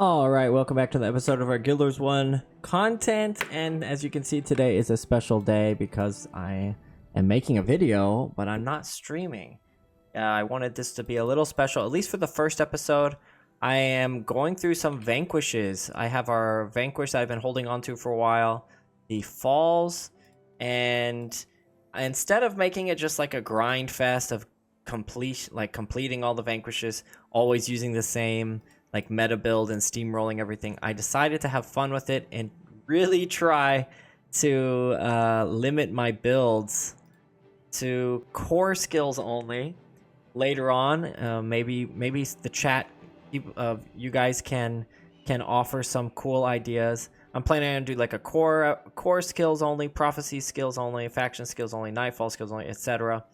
Alright, welcome back to the episode of our Guild Wars 1 content, and as you can see, today is a special day because I am making a video, but I'm not streaming. I wanted this to be a little special, at least for the first episode. I am going through some Vanquishes. I have our Vanquish that I've been holding on to for a while, the Falls, and instead of making it just like a grind fest of completing all the Vanquishes, always using the same like meta build and steamrolling everything, I decided to have fun with it and really try to limit my builds to core skills only. Later on, maybe the chat, you guys can offer some cool ideas. I'm planning on do like a core skills only, prophecy skills only, faction skills only, nightfall skills only, etc.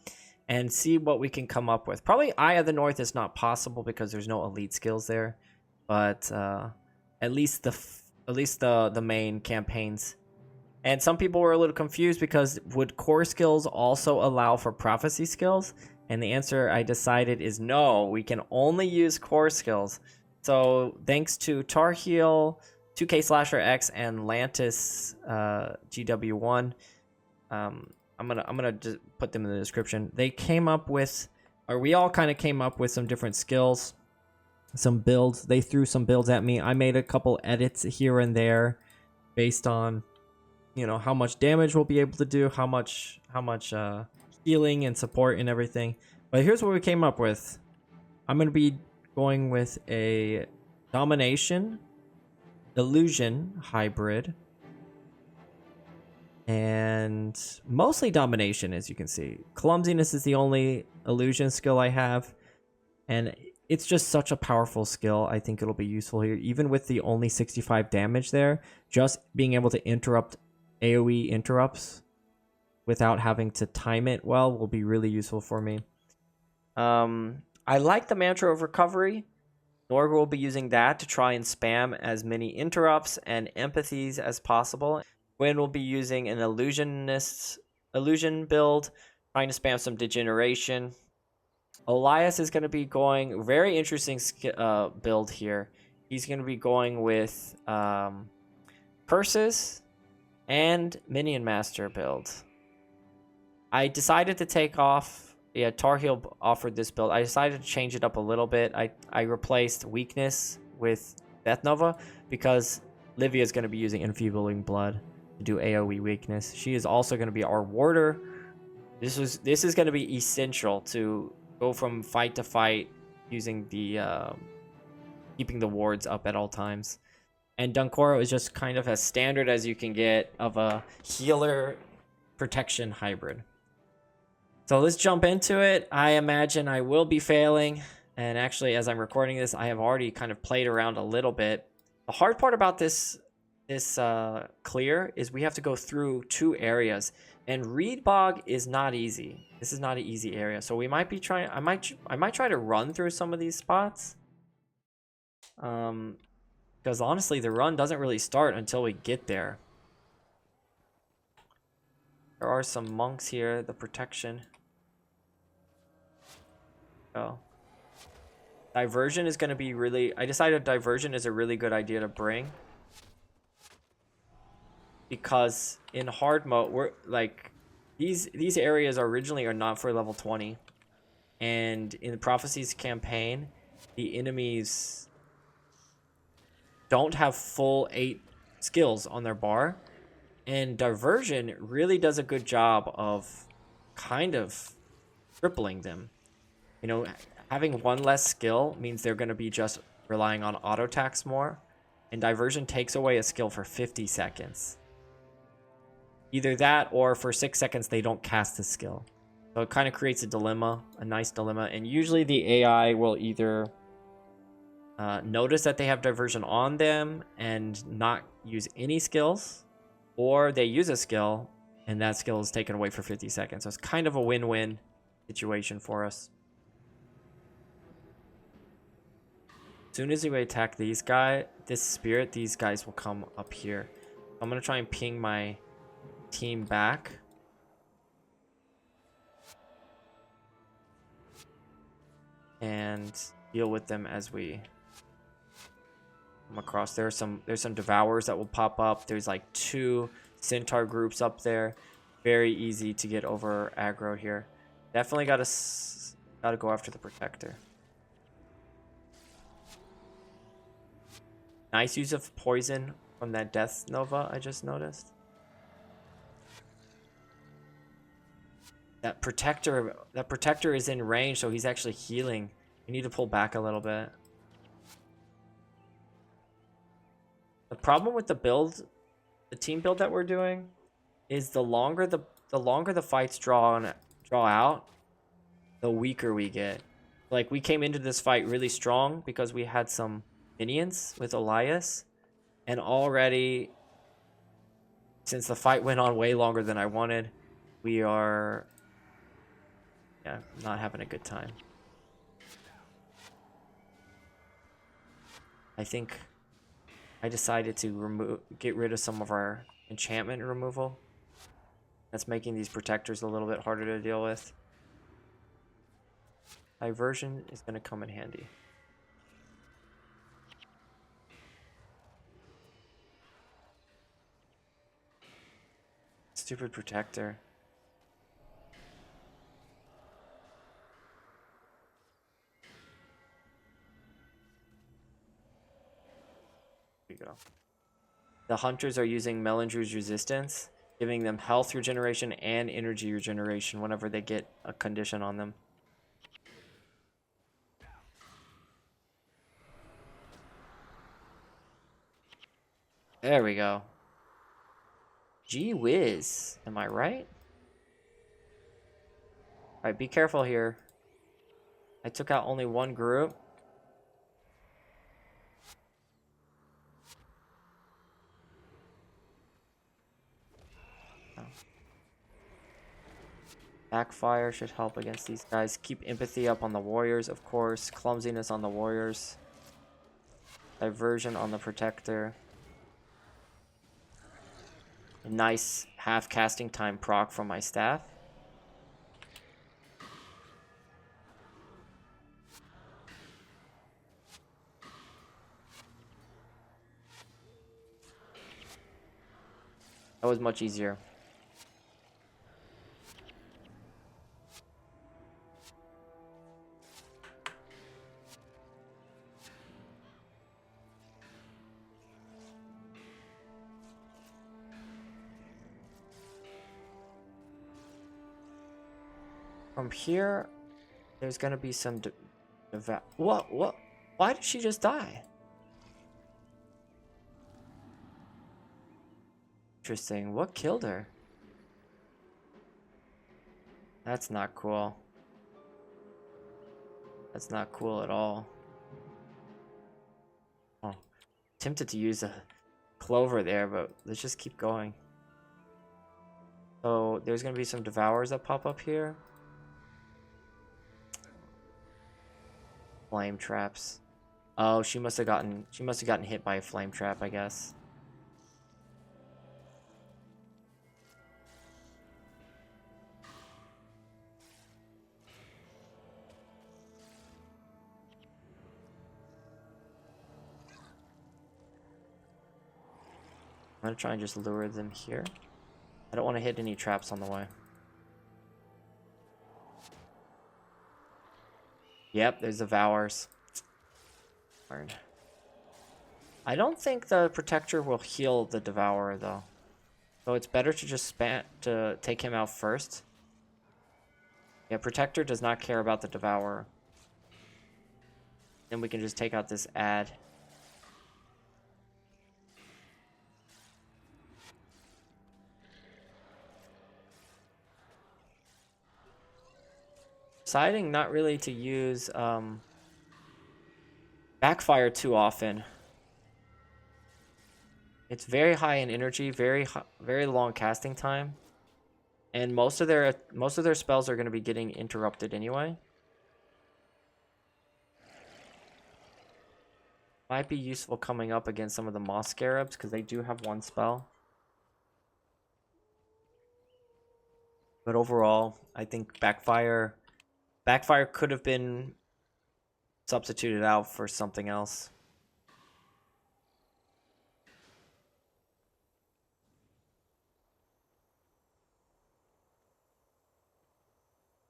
And see what we can come up with. Probably Eye of the North is not possible because there's no elite skills there, but at least the main campaigns. And some people were a little confused because would core skills also allow for prophecy skills? And the answer I decided is no, we can only use core skills. So thanks to Tarheel, 2K Slasher X, and Lantis GW1, I'm gonna just put them in the description. They came up with, or we all kind of came up with some different skills, some builds. They threw some builds at me. I made a couple edits here and there based on, you know, how much damage we'll be able to do, how much healing and support and everything. But here's what we came up with. I'm going to be going with a domination illusion hybrid, and mostly domination. As you can see, clumsiness is the only illusion skill I have, and it's just such a powerful skill. I think it'll be useful here, even with the only 65 damage there. Just being able to interrupt AoE interrupts without having to time it well will be really useful for me. I like the mantra of recovery. Norg will be using that to try and spam as many interrupts and empathies as possible. Gwen will be using an illusion build, trying to spam some degeneration. Elias is going to be going very interesting build here. He's going to be going with curses and minion master build. I decided to take off. Yeah, Tarheel offered this build. I decided to change it up a little bit. I replaced weakness with Death Nova because Livia is going to be using enfeebling blood to do AoE weakness. She is also going to be our warder. This is going to be essential to go from fight to fight using the keeping the wards up at all times. And Dunkoro is just kind of as standard as you can get of a healer protection hybrid. So let's jump into it. I imagine I will be failing. And actually, as I'm recording this, I have already kind of played around a little bit. The hard part about this clear is we have to go through 2 areas. And Reed Bog is not easy. This is not an easy area. So we might be trying, I might try to run through some of these spots. Because honestly, the run doesn't really start until we get there. There are some monks here, the protection. Oh. Diversion is going to be really... I decided diversion is a really good idea to bring. Because in hard mode, we're like... These areas originally are not for level 20. And in the Prophecies campaign, the enemies don't have full 8 skills on their bar. And diversion really does a good job of kind of crippling them. You know, having 1 less skill means they're going to be just relying on auto attacks more. And diversion takes away a skill for 50 seconds. Either that or for 6 seconds they don't cast the skill. So it kind of creates a dilemma, a nice dilemma. And usually the AI will either notice that they have diversion on them and not use any skills, or they use a skill and that skill is taken away for 50 seconds. So it's kind of a win-win situation for us. As soon as we attack this spirit, these guys will come up here. I'm going to try and ping my team back. And deal with them as we come across. There's some devourers that will pop up. There's like 2 centaur groups up there. Very easy to get over aggro here. Definitely gotta go after the protector. Nice use of poison from that death nova I just noticed. That protector is in range, so he's actually healing. You need to pull back a little bit. The problem with the build, the team build that we're doing, is the longer the fights draw out, the weaker we get. Like, we came into this fight really strong because we had some minions with Elias, and already, since the fight went on way longer than I wanted, we are not having a good time. I think I decided to get rid of some of our enchantment removal. That's making these protectors a little bit harder to deal with. Diversion is going to come in handy. Stupid protector. Here we go. The hunters are using Melindru's resistance, giving them health regeneration and energy regeneration whenever they get a condition on them. There we go. Gee whiz. Am I right? Alright, be careful here. I took out only 1 group. Oh. Backfire should help against these guys. Keep empathy up on the warriors, of course. Clumsiness on the warriors. Diversion on the protector. A nice half casting time proc from my staff. That was much easier. From here, there's gonna be some what? Why did she just die? Interesting. What killed her? That's not cool. That's not cool at all. Oh, tempted to use a clover there, but let's just keep going. So there's gonna be some devourers that pop up here. Flame traps. Oh, she must have gotten hit by a flame trap, I guess. I'm gonna try and just lure them here. I don't want to hit any traps on the way. Yep, there's devours. Darn. I don't think the protector will heal the devourer though, so it's better to just take him out first. Yeah, protector does not care about the devourer. Then we can just take out this ad. Deciding not really to use backfire too often. It's very high in energy, very long casting time, and most of their spells are going to be getting interrupted anyway. Might be useful coming up against some of the moss scarabs because they do have 1 spell. But overall, I think backfire could have been substituted out for something else.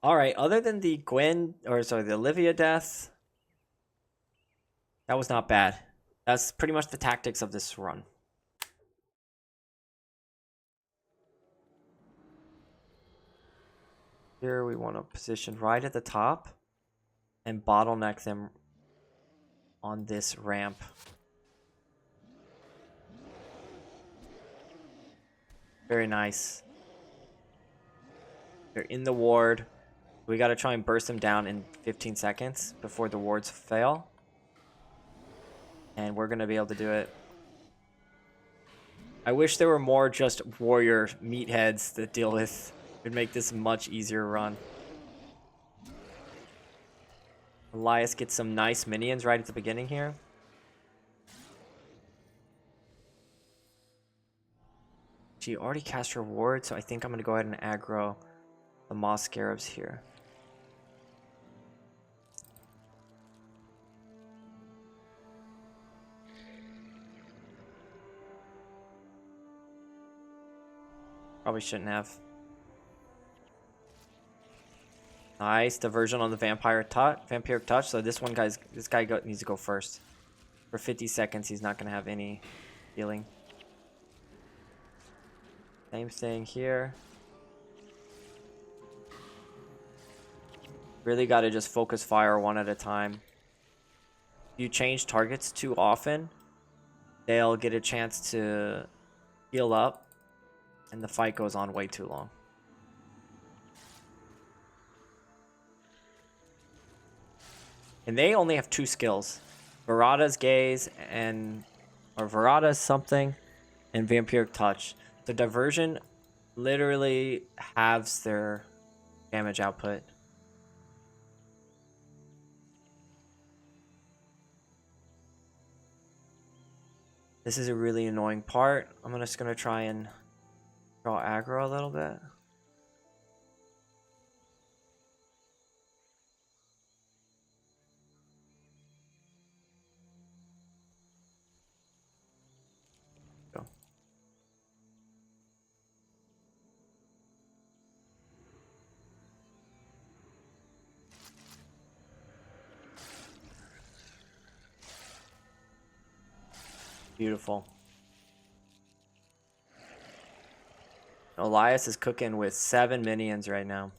All right, other than the the Olivia death, that was not bad. That's pretty much the tactics of this run. Here we want to position right at the top and bottleneck them on this ramp. Very nice. They're in the ward. We got to try and burst them down in 15 seconds before the wards fail. And we're going to be able to do it. I wish there were more just warrior meatheads to deal with. It would make this a much easier run. Elias gets some nice minions right at the beginning here. She already cast her ward, so I think I'm going to go ahead and aggro the Moss Scarabs here. Probably shouldn't have. Nice diversion on the vampiric touch. So this guy needs to go first. For 50 seconds, he's not going to have any healing. Same thing here. Really got to just focus fire one at a time. If you change targets too often, they'll get a chance to heal up, and the fight goes on way too long. And they only have 2 skills. Verada's Gaze or Verada's something and Vampiric Touch. The diversion literally halves their damage output. This is a really annoying part. I'm just gonna try and draw aggro a little bit. Go. Beautiful. Elias is cooking with 7 minions right now.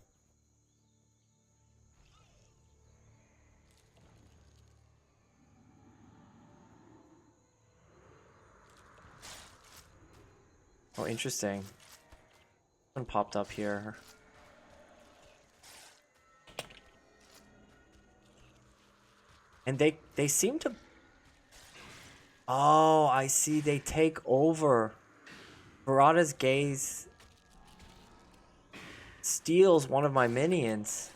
Oh, interesting. One popped up here. And they seem to... Oh, I see. They take over. Verada's Gaze steals one of my minions.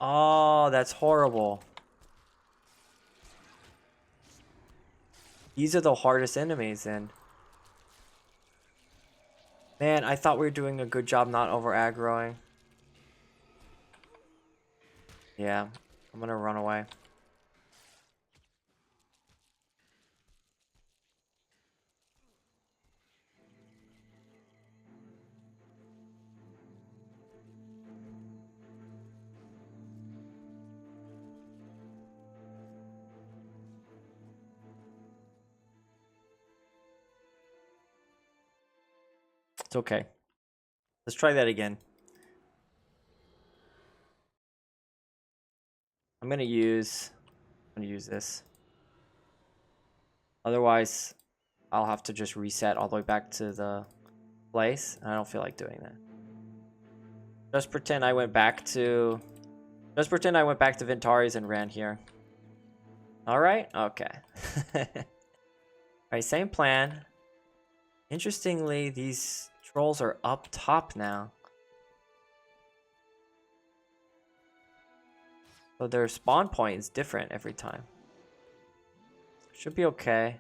Oh, that's horrible. These are the hardest enemies then. Man, I thought we were doing a good job not over aggroing. Yeah, I'm gonna run away. It's okay. Let's try that again. I'm gonna use this. Otherwise, I'll have to just reset all the way back to the place. And I don't feel like doing that. Just pretend I went back to Ventari's and ran here. Alright? Okay. Alright, same plan. Interestingly, these trolls are up top now. So their spawn point is different every time. Should be okay.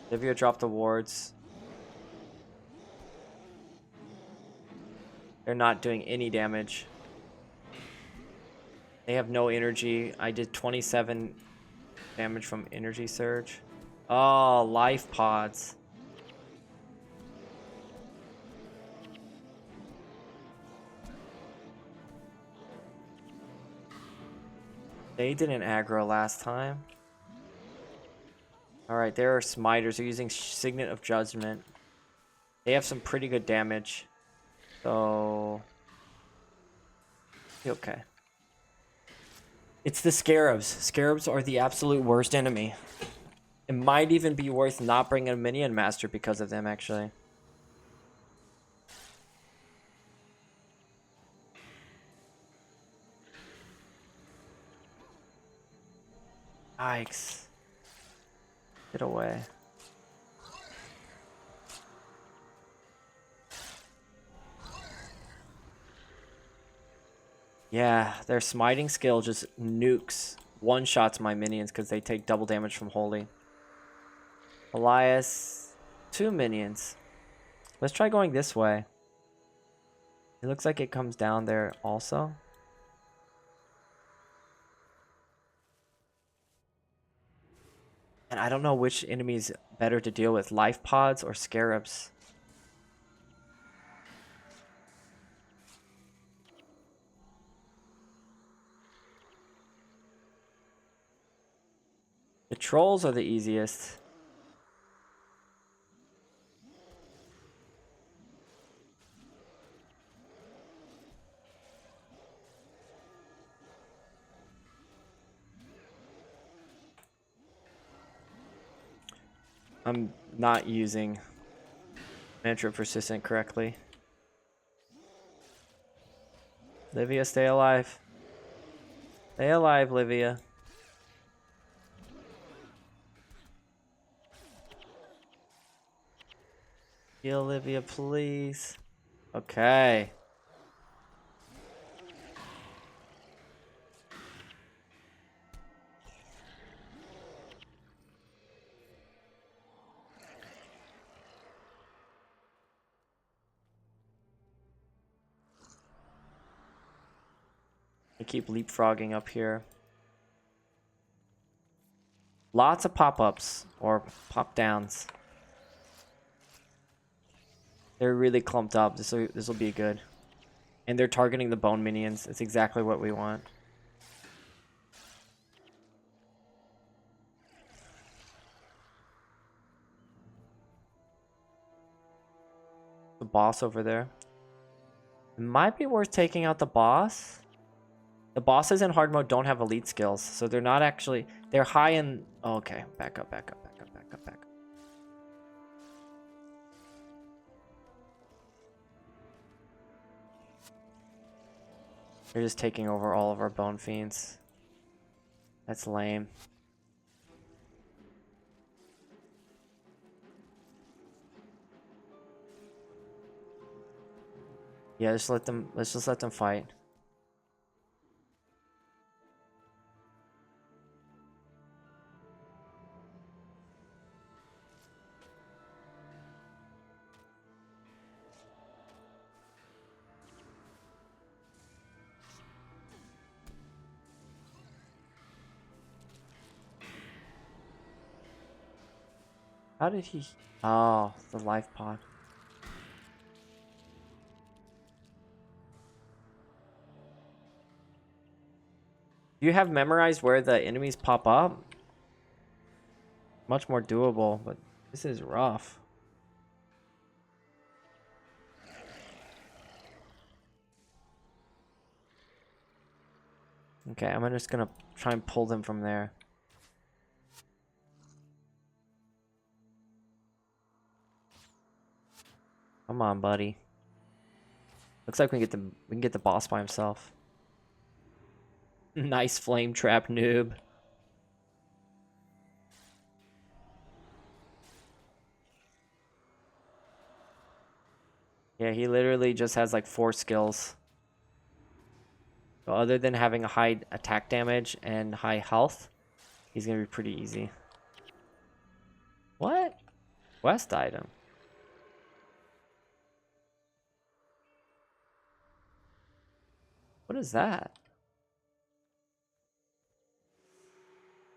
Olivia dropped the wards. They're not doing any damage. They have no energy. I did 27 damage from energy surge. Oh, life pods. They didn't aggro last time. Alright, there are smiters. They're using Signet of Judgment. They have some pretty good damage. So... okay. It's the Scarabs. Scarabs are the absolute worst enemy. It might even be worth not bringing a Minion Master because of them, actually. Yikes. Get away. Yeah, their smiting skill just nukes. One-shots my minions because they take double damage from Holy. Elias, 2 minions. Let's try going this way. It looks like it comes down there also. And I don't know which enemy is better to deal with, life pods or scarabs. The trolls are the easiest. I'm not using Mantra Persistent correctly. Livia, stay alive. Stay alive, Livia. Heal Livia, please. Okay. I keep leapfrogging up here. Lots of pop-ups or pop-downs. They're really clumped up. This will be good. And they're targeting the bone minions. It's exactly what we want. The boss over there. It might be worth taking out the boss. The bosses in hard mode don't have elite skills, so they're not actually... they're high in... oh, okay, back up, back up, back up, back up, back up. They're just taking over all of our bone fiends. That's lame. Yeah, let's just let them fight. How did he... oh, the life pod. Do you have memorized where the enemies pop up? Much more doable, but this is rough. Okay, I'm just gonna try and pull them from there. Come on, buddy. Looks like we can get the boss by himself. Nice flame trap, noob. Yeah, he literally just has like 4 skills. So other than having a high attack damage and high health, he's gonna be pretty easy. What? Quest item. What is that?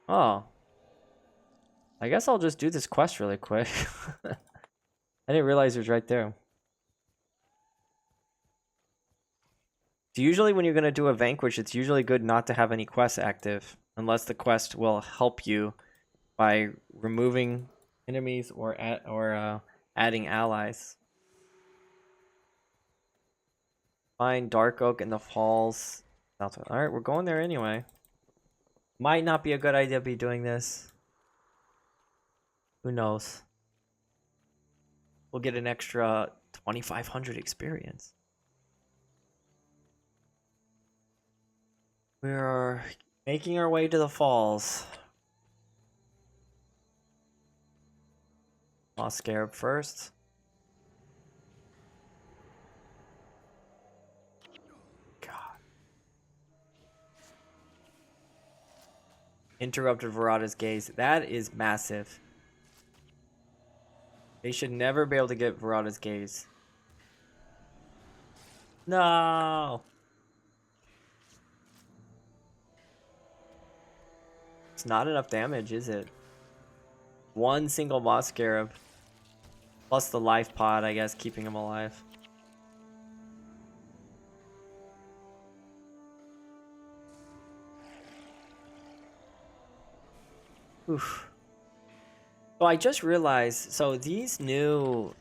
Oh. I guess I'll just do this quest really quick. I didn't realize it was right there. So usually when you're going to do a Vanquish, it's usually good not to have any quests active. Unless the quest will help you by removing enemies or adding allies. Find Dark Oak in the Falls. Alright, we're going there anyway. Might not be a good idea to be doing this. Who knows? We'll get an extra 2,500 experience. We're making our way to the falls. Moss Scarab first. God. Interrupted Verada's gaze. That is massive. They should never be able to get Verada's gaze. No! It's not enough damage, is it? One single Moss Scarab. Plus the life pod, I guess, keeping him alive. Oof. So I just realized, so these new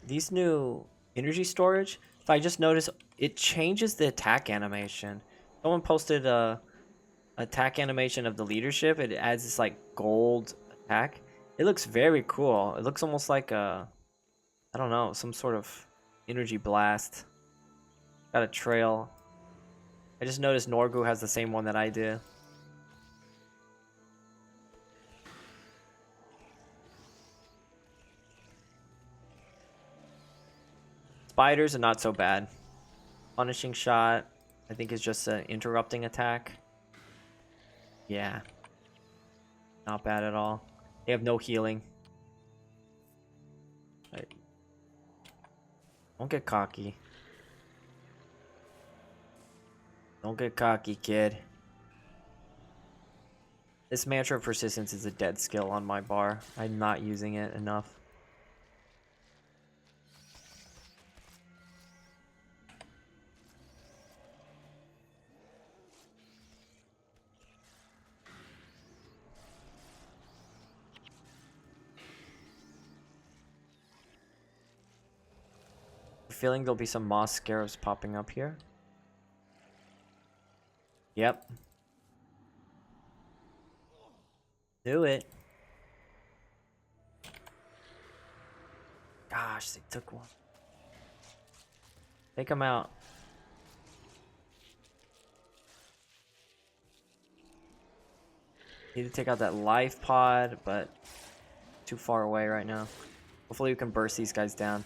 energy storage, if I just notice, it changes the attack animation. Someone posted a attack animation of the leadership. It adds this like gold attack. It looks very cool. It looks almost like a, I don't know, some sort of energy blast. Got a trail. I just noticed Norgu has the same one that I do. Spiders are not so bad. Punishing shot, I think, is just an interrupting attack. Yeah. Not bad at all. They have no healing. Right. Don't get cocky. Don't get cocky, kid. This Mantra of Persistence is a dead skill on my bar. I'm not using it enough. Feeling there'll be some Moss Scarabs popping up here. Yep. Do it. Gosh, they took one. Take him out. Need to take out that life pod, but too far away right now. Hopefully we can burst these guys down.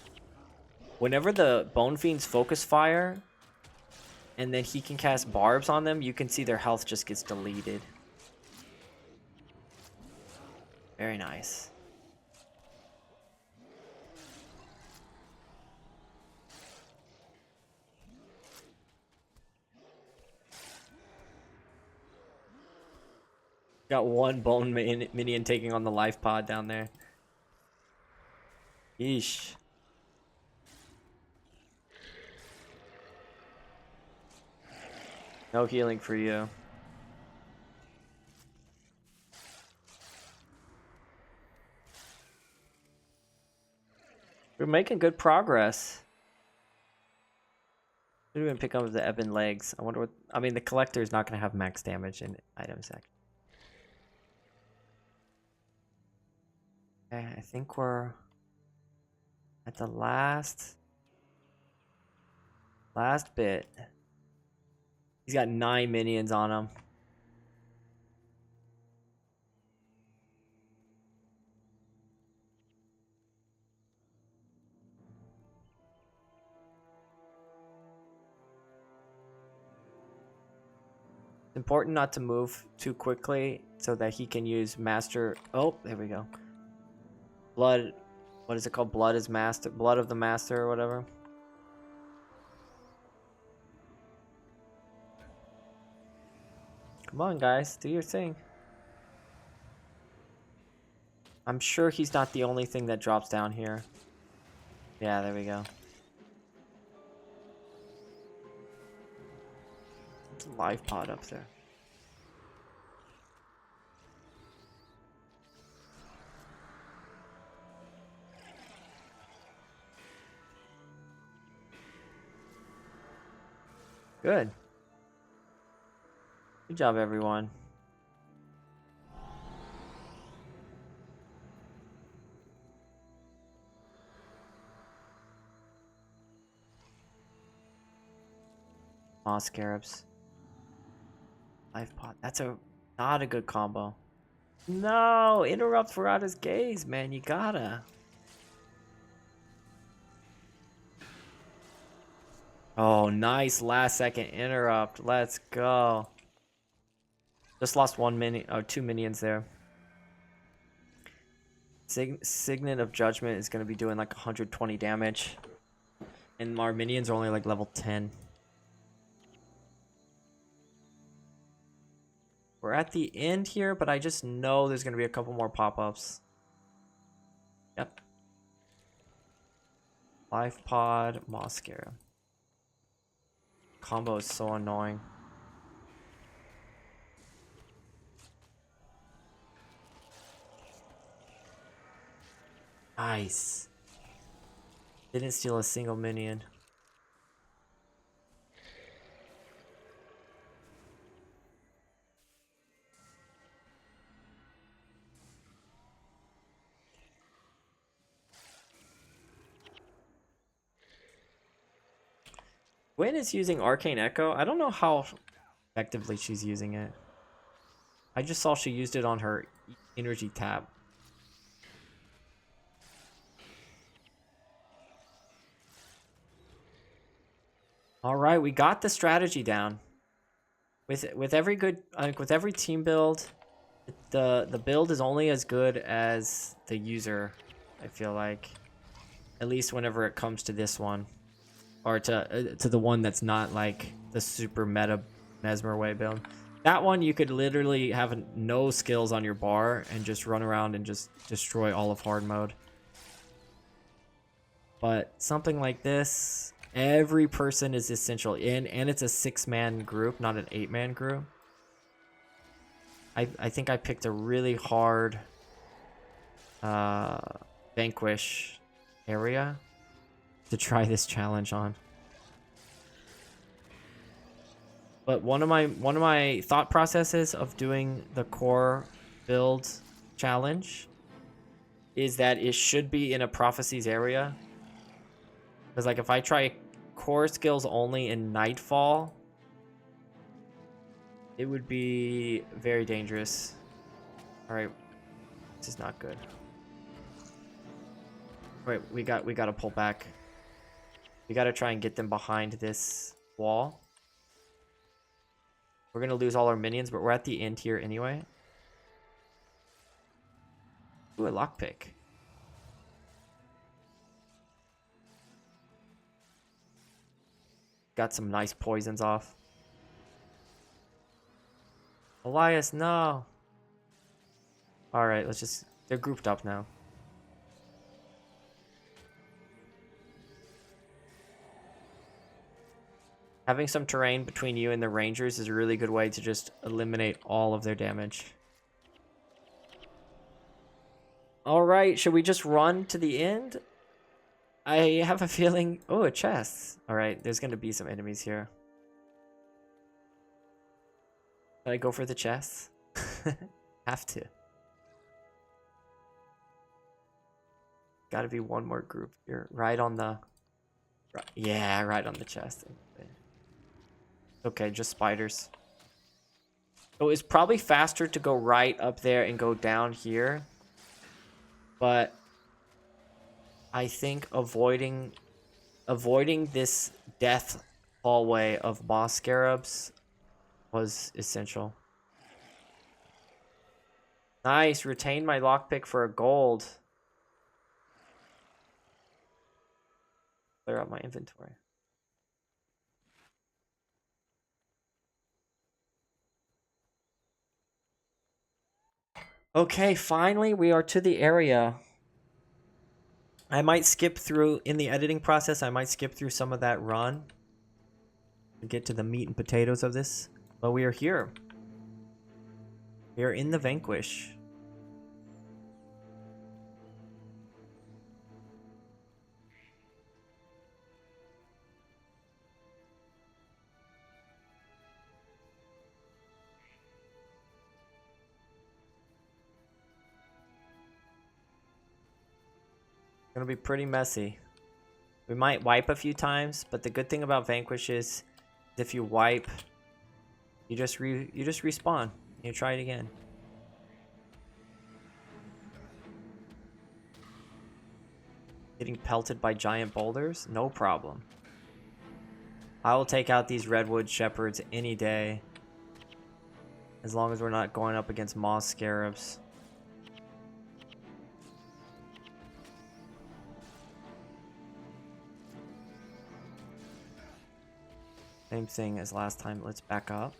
Whenever the Bone Fiends focus fire, and then he can cast barbs on them, you can see their health just gets deleted. Very nice. Got one bone minion taking on the life pod down there. Yeesh. No healing for you. We're making good progress. Should even pick up the Ebon legs. I wonder what. I mean, the collector is not going to have max damage in items. Okay, I think we're at the last bit. He's got 9 minions on him. It's important not to move too quickly so that he can use master. Oh, there we go. Blood. What is it called? Blood is master. Blood of the master or whatever. Come on, guys. Do your thing. I'm sure he's not the only thing that drops down here. Yeah, there we go. live pod up there. Good. Good job, everyone. Moss scarabs. Life pod. That's not a good combo. No, interrupt Ferrata's gaze, man. You gotta. Oh, nice last second interrupt. Let's go. Just lost 1 minion, or 2 minions there. Signet of Judgment is going to be doing like 120 damage. And our minions are only like level 10. We're at the end here, but I just know there's going to be a couple more pop-ups. Yep. Life pod, Moscara. Combo is so annoying. Nice. Didn't steal a single minion. Gwen is using Arcane Echo. I don't know how effectively she's using it. I just saw she used it on her energy tab. All right, we got the strategy down. With every good, with every team build, the build is only as good as the user. I feel like, at least whenever it comes to this one, or to the one that's not like the super meta Mesmer way build. That one you could literally have no skills on your bar and just run around and just destroy all of hard mode. But something like this, every person is essential and it's a 6-man group, not an 8-man group. I think I picked a really hard Vanquish area to try this challenge on. But one of my thought processes of doing the core build challenge is that it should be in a prophecies area. Because like if I try core skills only in Nightfall, it would be very dangerous. All right, this is not good. Wait, we got to pull back. We got to try and get them behind this wall. We're gonna lose all our minions, but we're at the end here anyway. Ooh, a lockpick. Got some nice poisons off. Elias, no. All right, let's just... They're grouped up now. Having some terrain between you and the Rangers is a really good way to just eliminate all of their damage. All right, should we just run to the end? I have a feeling... Oh, a chest. All right, there's going to be some enemies here. Should I go for the chest? Have to. Got to be one more group here. Right on the... Yeah, right on the chest. Okay, just spiders. So it's probably faster to go right up there and go down here. But I think avoiding this death hallway of boss scarabs was essential. Nice, retain my lockpick for a gold. Clear out my inventory. Okay, finally we are to the area. I might skip through, in the editing process, I might skip through some of that run to get to the meat and potatoes of this. But we are here. We are in the Vanquish. Gonna be pretty messy. We might wipe a few times, but the good thing about Vanquish is if you wipe, you just respawn. You try it again. Getting pelted by giant boulders? No problem. I will take out these redwood shepherds any day. As long as we're not going up against moss scarabs. Same thing as last time. Let's back up.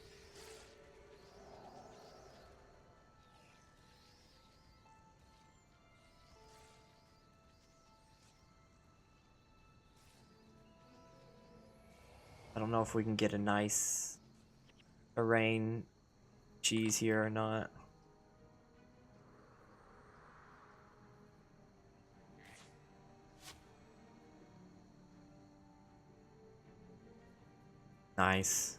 I don't know if we can get a nice terrain cheese here or not. Nice.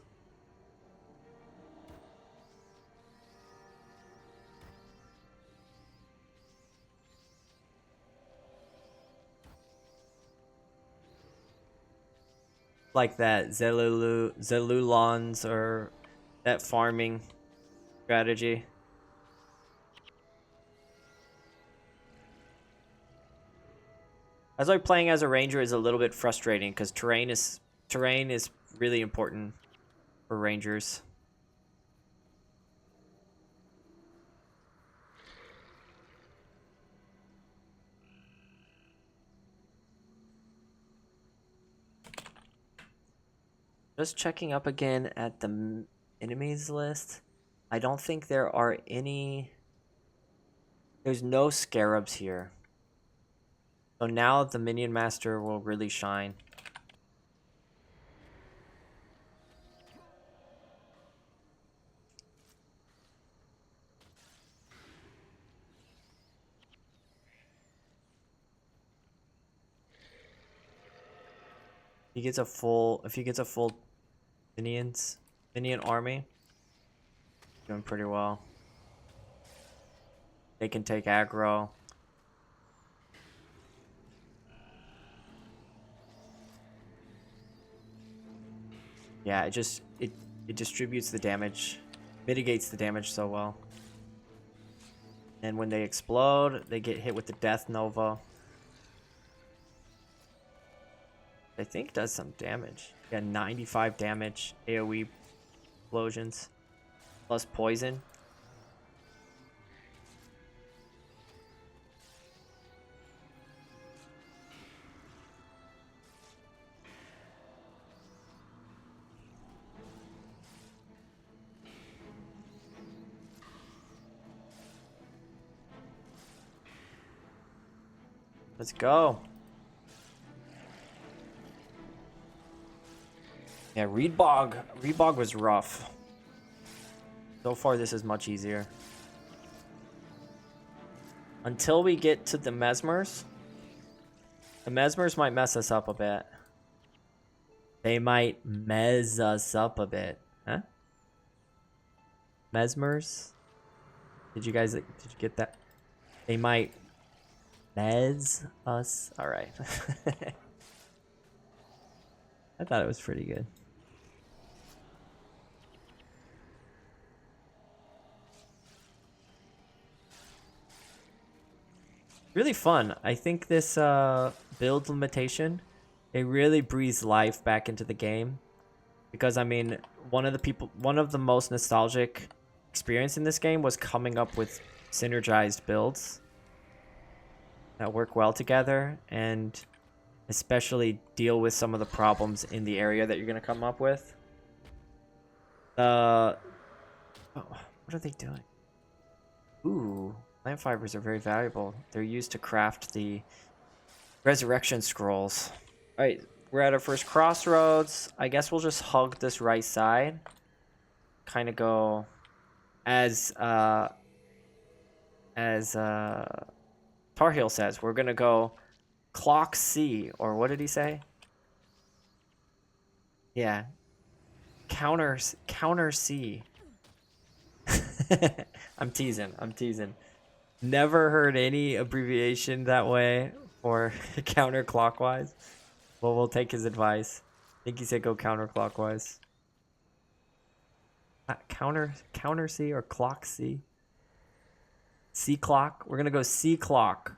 Like that Zelulons or that farming strategy. That's why playing as a ranger is a little bit frustrating because terrain is really important for rangers. Just checking up again at the enemies list. I don't think there are any. There's no scarabs here. So now the minion master will really shine. He gets a full. If he gets a full minion army, doing pretty well. They can take aggro. Yeah, it distributes the damage, mitigates the damage so well. And when they explode, they get hit with the death nova. I think does some damage. Yeah, 95 damage, AoE explosions, plus poison. Let's go. Yeah, Reed Bog was rough. So far, this is much easier. Until we get to the Mesmers. The Mesmers might mess us up a bit. They might mess us up a bit. Huh? Mesmers? Did you get that? They might mess us. Alright. I thought it was pretty good. Really fun. I think this build limitation, it really breathes life back into the game. Because I mean, one of the most nostalgic experience in this game was coming up with synergized builds that work well together and especially deal with some of the problems in the area that you're going to come up with. Oh, what are they doing? Ooh, plant fibers are very valuable. They're used to craft the resurrection scrolls. All right, we're at our first crossroads. I guess we'll just hug this right side. kind of go as Tarheel says. We're gonna go clock C, or what did he say? Yeah, counter C. I'm teasing. I'm teasing. Never heard any abbreviation that way for counterclockwise. Well, we'll take his advice. I think he said go counterclockwise. Counter C or clock C? C clock. We're gonna go C clock.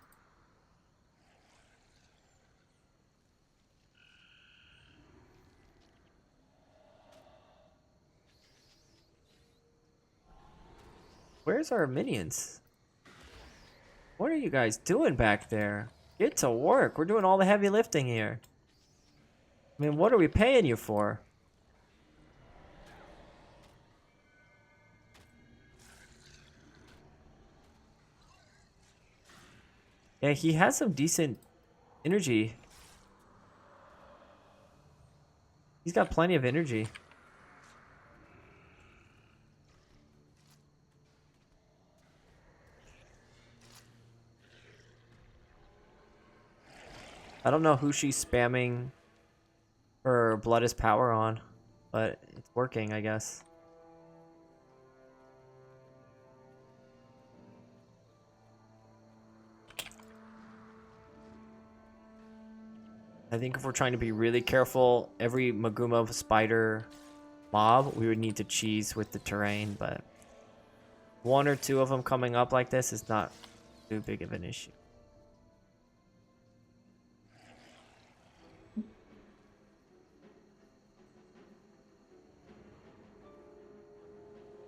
Where's our minions? What are you guys doing back there? Get to work. We're doing all the heavy lifting here. I mean, what are we paying you for? Yeah, he has some decent energy. He's got plenty of energy. I don't know who she's spamming her blood is power on, but it's working, I guess. I think if we're trying to be really careful, every Maguma spider mob, we would need to cheese with the terrain, but one or two of them coming up like this is not too big of an issue.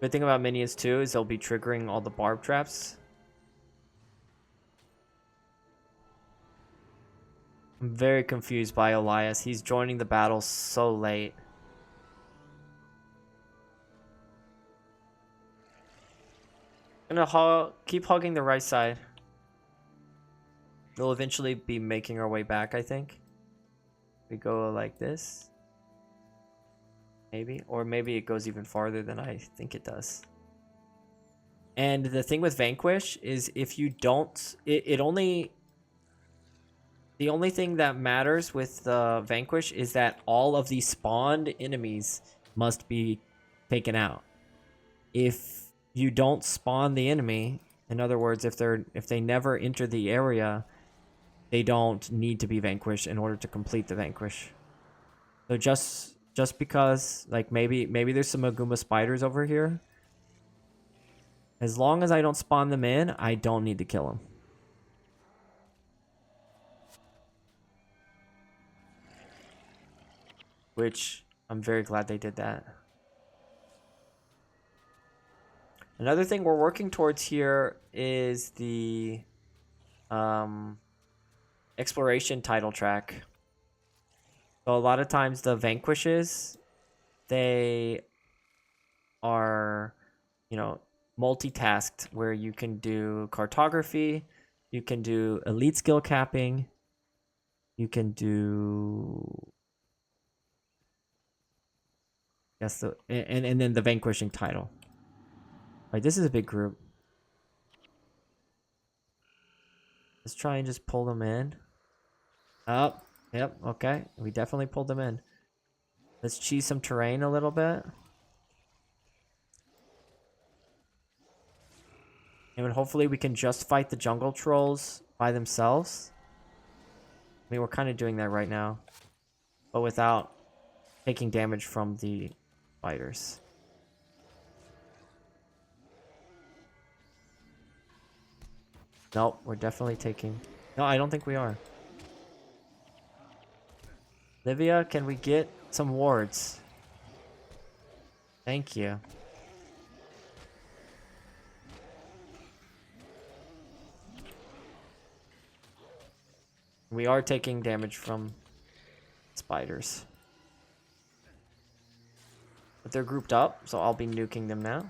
Good thing about minions too is they'll be triggering all the barb traps. I'm very confused by Elias. He's joining the battle so late. Gonna keep hugging the right side. We'll eventually be making our way back, I think. We go like this. Maybe. Or maybe it goes even farther than I think it does. And the thing with Vanquish is if you don't... The only thing that matters with Vanquish is that all of the spawned enemies must be taken out. If you don't spawn the enemy, in other words, if they never enter the area, they don't need to be vanquished in order to complete the Vanquish. So just because, like, maybe there's some Maguma spiders over here, as long as I don't spawn them in, I don't need to kill them. Which I'm very glad they did that. Another thing we're working towards here is the exploration title track. So a lot of times the vanquishes, they are, you know, multitasked, where you can do cartography, you can do elite skill capping, you can do... Yes, and then the vanquishing title. Right, this is a big group. Let's try and just pull them in. Oh, yep, okay. We definitely pulled them in. Let's cheese some terrain a little bit. And hopefully we can just fight the jungle trolls by themselves. I mean, we're kind of doing that right now, but without taking damage from the spiders. Nope, we're definitely taking... No, I don't think we are. Livia, can we get some wards? Thank you. We are taking damage from spiders. But they're grouped up, so I'll be nuking them now.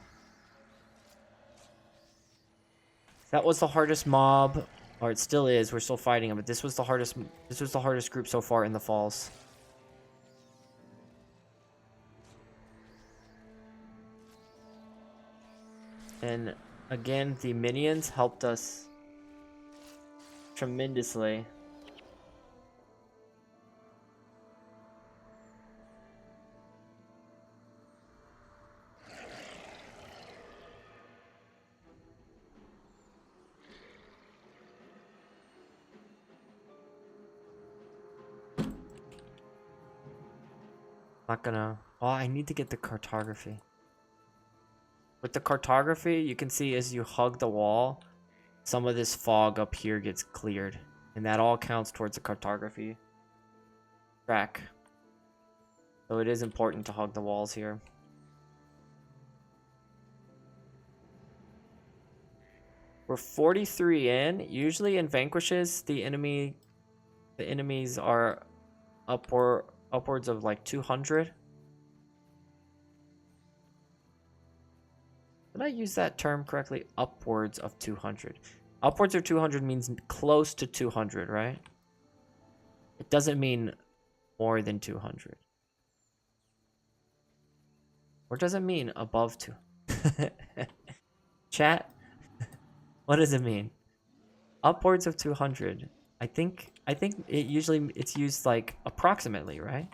That was the hardest mob, or it still is. We're still fighting them, but this was the hardest group so far in the falls. then again, the minions helped us tremendously. Not gonna. Oh, I need to get the cartography. With the cartography, you can see as you hug the wall, some of this fog up here gets cleared. And that all counts towards the cartography track. So it is important to hug the walls here. We're 43 in. Usually in Vanquishes, the enemies are upwards of like 200. Did I use that term correctly? Upwards of 200. Upwards of 200 means close to 200, right? It doesn't mean more than 200. Or does it mean above 2? Chat, what does it mean? Upwards of 200. I think it usually it's used like approximately, right?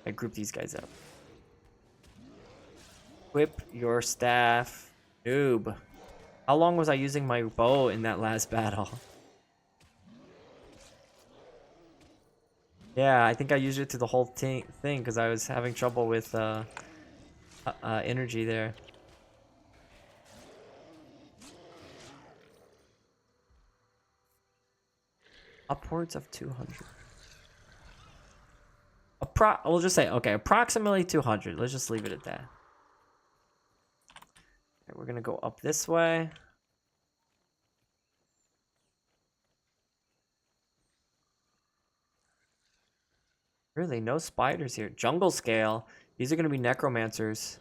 I group these guys up. Whip your staff. Noob. How long was I using my bow in that last battle? Yeah, I think I used it through the whole thing because I was having trouble with energy there. Upwards of 200. We'll just say, okay, approximately 200. Let's just leave it at that. Okay, we're gonna go up this way. Really, no spiders here. Jungle scale. These are gonna be necromancers.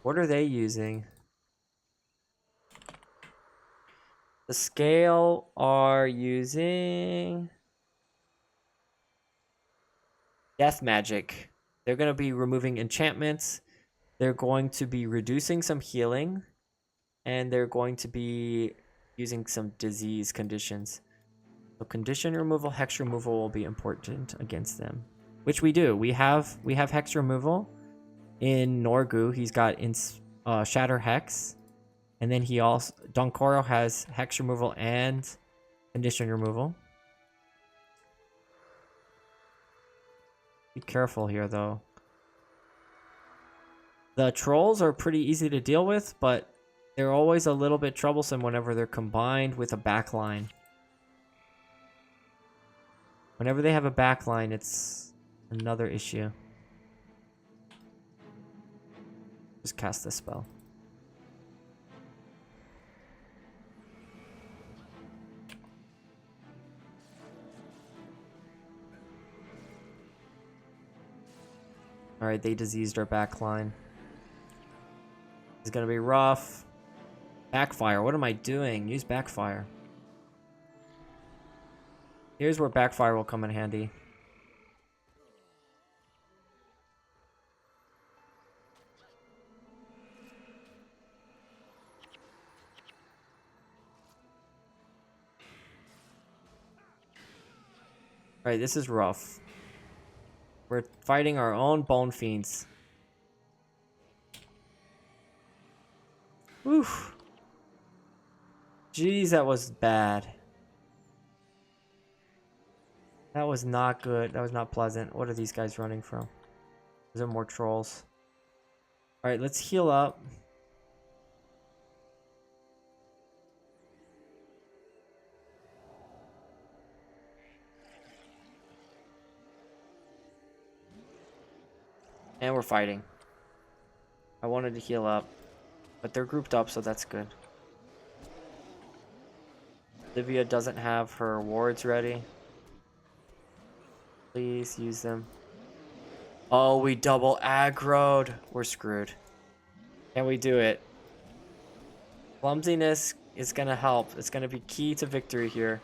What are they using? The scale are using death magic. They're going to be removing enchantments. They're going to be reducing some healing. And they're going to be using some disease conditions. So condition removal, hex removal will be important against them. Which we do. We have hex removal in Norgu. He's got Shatter Hex. And then he also, Donkoro has hex removal and condition removal. Be careful here, though. The trolls are pretty easy to deal with, but they're always a little bit troublesome whenever they're combined with a backline. Whenever they have a backline, it's another issue. Just cast this spell. Alright, they diseased our backline. It's gonna be rough. Backfire, what am I doing? Use backfire. Here's where backfire will come in handy. Alright, this is rough. We're fighting our own bone fiends. Oof. Jeez, that was bad. That was not good. That was not pleasant. What are these guys running from? Those are more trolls. Alright, let's heal up. And we're fighting. I wanted to heal up. But they're grouped up, so that's good. Livia doesn't have her wards ready. Please use them. Oh, we double aggroed. We're screwed. Can we do it? Clumsiness is going to help. It's going to be key to victory here.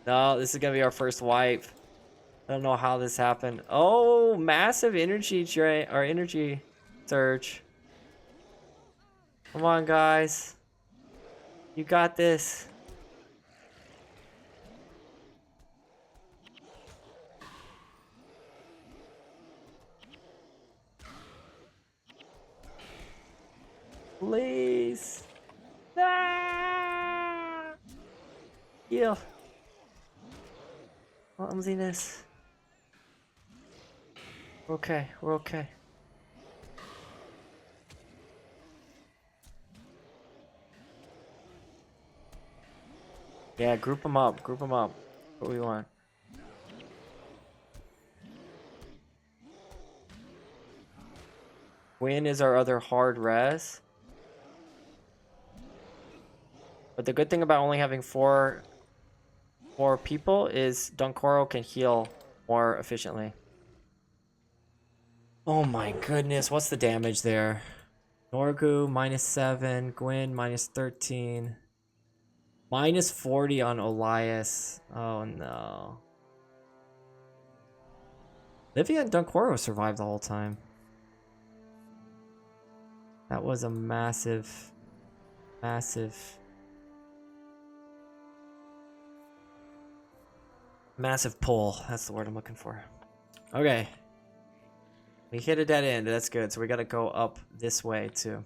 No, this is going to be our first wipe. I don't know how this happened. Oh, massive energy drain or energy surge. Come on, guys. You got this. Please. Ah! Yeah. Clumsiness. We're okay. We're okay. Yeah, group them up. Group them up. What we want. Win is our other hard res. But the good thing about only having four people is Dunkoro can heal more efficiently. Oh my goodness, what's the damage there? Norgu -7, Gwyn -13, -40 on Elias. Oh no. Livia and Dunkoro survived the whole time. That was a massive pull. That's the word I'm looking for. Okay. We hit a dead end. That's good. So we got to go up this way too.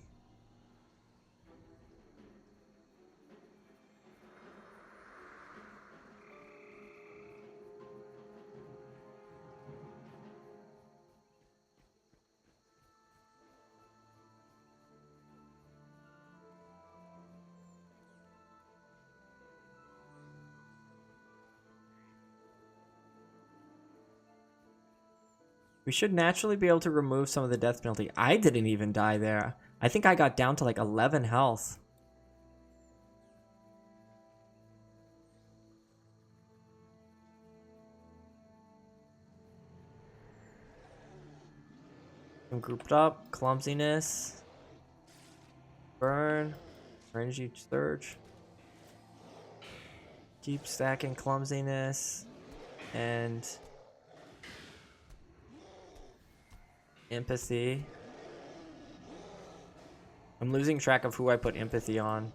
We should naturally be able to remove some of the death penalty. I didn't even die there. I think I got down to like 11 health. I'm grouped up. Clumsiness. Burn. Energy surge. Keep stacking clumsiness. And empathy. I'm losing track of who I put empathy on.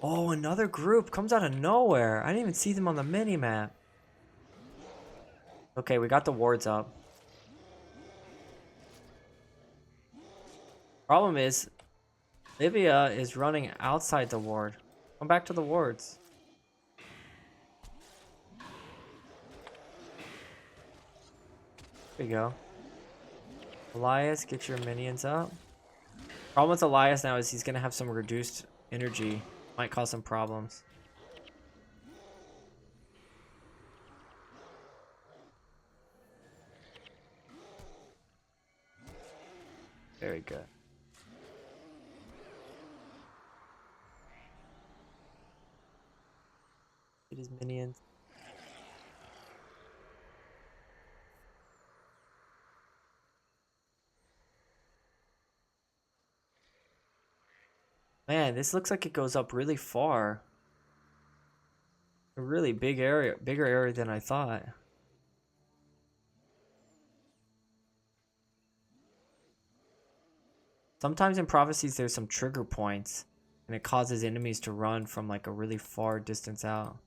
Oh, another group comes out of nowhere. I didn't even see them on the mini-map. Okay, we got the wards up. Problem is, Livia is running outside the ward. Come back to the wards. There you go. Elias, get your minions up. Problem with Elias now is he's gonna have some reduced energy. Might cause some problems. Very good. Get his minions. Man, this looks like it goes up really far. A really big area, bigger area than I thought. Sometimes in prophecies there's some trigger points and it causes enemies to run from like a really far distance out.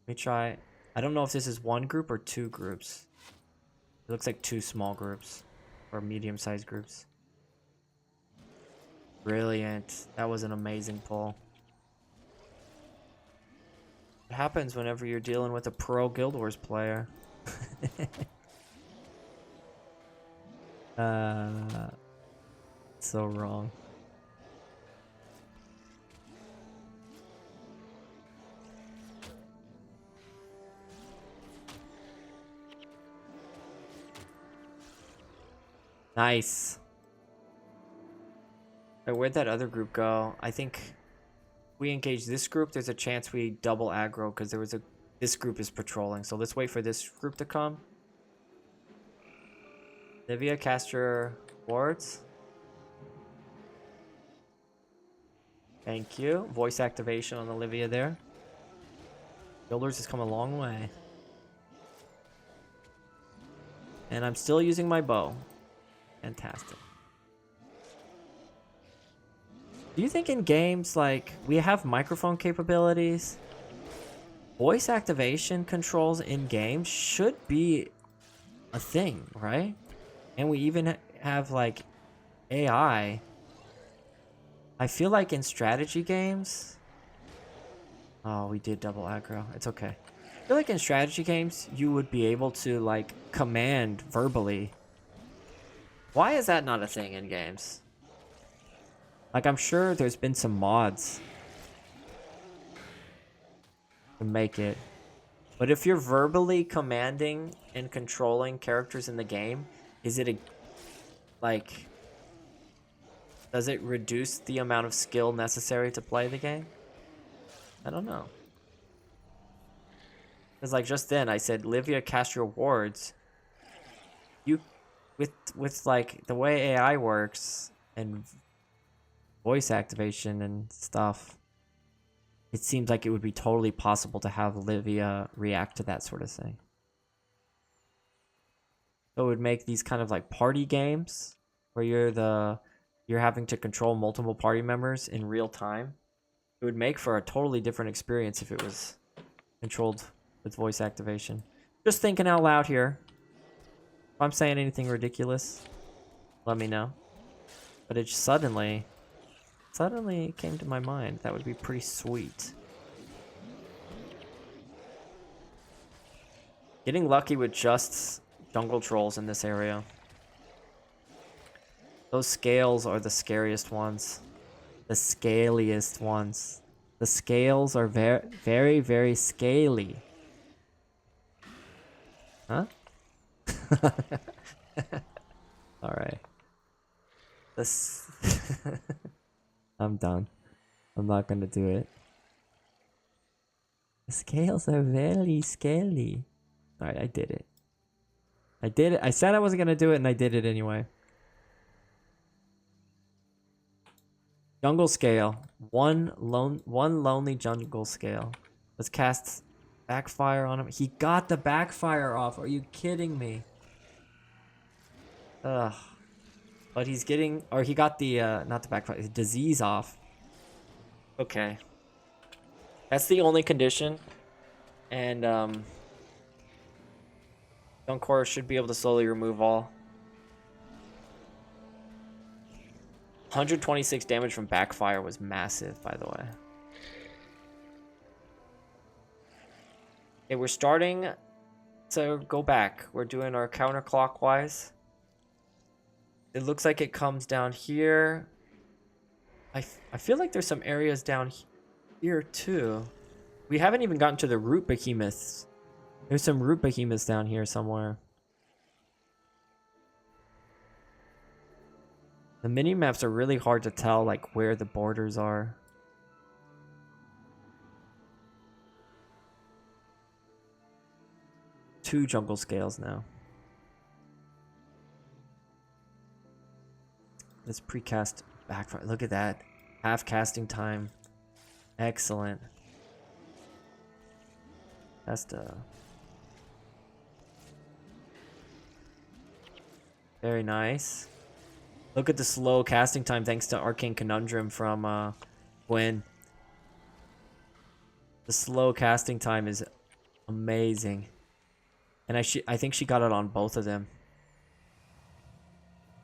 Let me try. I don't know if this is one group or two groups. It looks like two small groups or medium-sized groups. Brilliant. That was an amazing pull. What happens whenever you're dealing with a pro Guild Wars player? So wrong. Nice. Wait, where'd that other group go? I think we engage this group, there's a chance we double aggro because this group is patrolling. So let's wait for this group to come. Livia, cast your wards. Thank you. Voice activation on Olivia there. Builders has come a long way. And I'm still using my bow. Fantastic. Do you think in games like we have microphone capabilities? Voice activation controls in games should be a thing, right? And we even have like AI. I feel like in strategy games... Oh, we did double aggro. It's okay. I feel like in strategy games, you would be able to like command verbally. Why is that not a thing in games? Like, I'm sure there's been some mods to make it. But if you're verbally commanding and controlling characters in the game, is it a... like... does it reduce the amount of skill necessary to play the game? I don't know. Because like just then I said, Livia, cast your wards. You... with like the way AI works and voice activation and stuff, it seems like it would be totally possible to have Livia react to that sort of thing. So it would make these kind of like party games where you're having to control multiple party members in real time. It would make for a totally different experience if it was controlled with voice activation. Just thinking out loud here. If I'm saying anything ridiculous, let me know. But it suddenly came to my mind. That would be pretty sweet. Getting lucky with just jungle trolls in this area. Those scales are the scariest ones. The scaliest ones. The scales are very, very, very scaly. Huh? Alright. This... I'm done. I'm not gonna do it. The scales are very scaly. Alright, I did it. I did it. I said I wasn't gonna do it and I did it anyway. Jungle scale. One lonely jungle scale. Let's cast backfire on him. He got the backfire off. Are you kidding me? Ugh. But he's getting, or he got the, not the backfire, the disease off. Okay. That's the only condition. And, Dunkor should be able to slowly remove all. 126 damage from backfire was massive, by the way. Okay, we're starting to go back. We're doing our counterclockwise. It looks like it comes down here. I feel like there's some areas down here too. We haven't even gotten to the root behemoths. There's some root behemoths down here somewhere. The mini-maps are really hard to tell like where the borders are. Two jungle scales now. Let's precast backfire. Look at that. Half casting time. Excellent. That's very nice. Look at the slow casting time thanks to Arcane Conundrum from Gwen. The slow casting time is amazing. And I think she got it on both of them.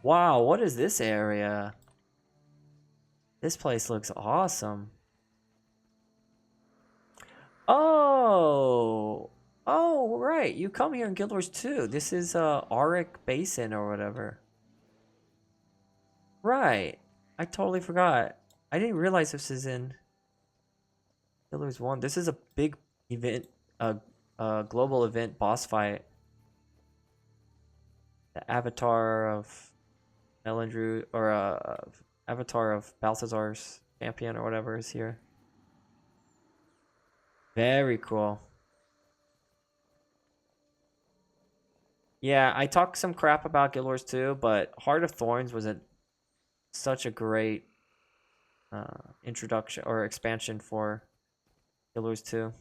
Wow, what is this area? This place looks awesome. Oh! Oh, right. You come here in Guild Wars 2. This is Auric Basin or whatever. Right. I totally forgot. I didn't realize this is in Guild Wars 1. This is a big event, global event boss fight. The avatar of Melindru, or avatar of Balthazar's champion or whatever is here. Very cool. Yeah, I talked some crap about Guild Wars 2, but Heart of Thorns was such a great introduction or expansion for Guild Wars 2.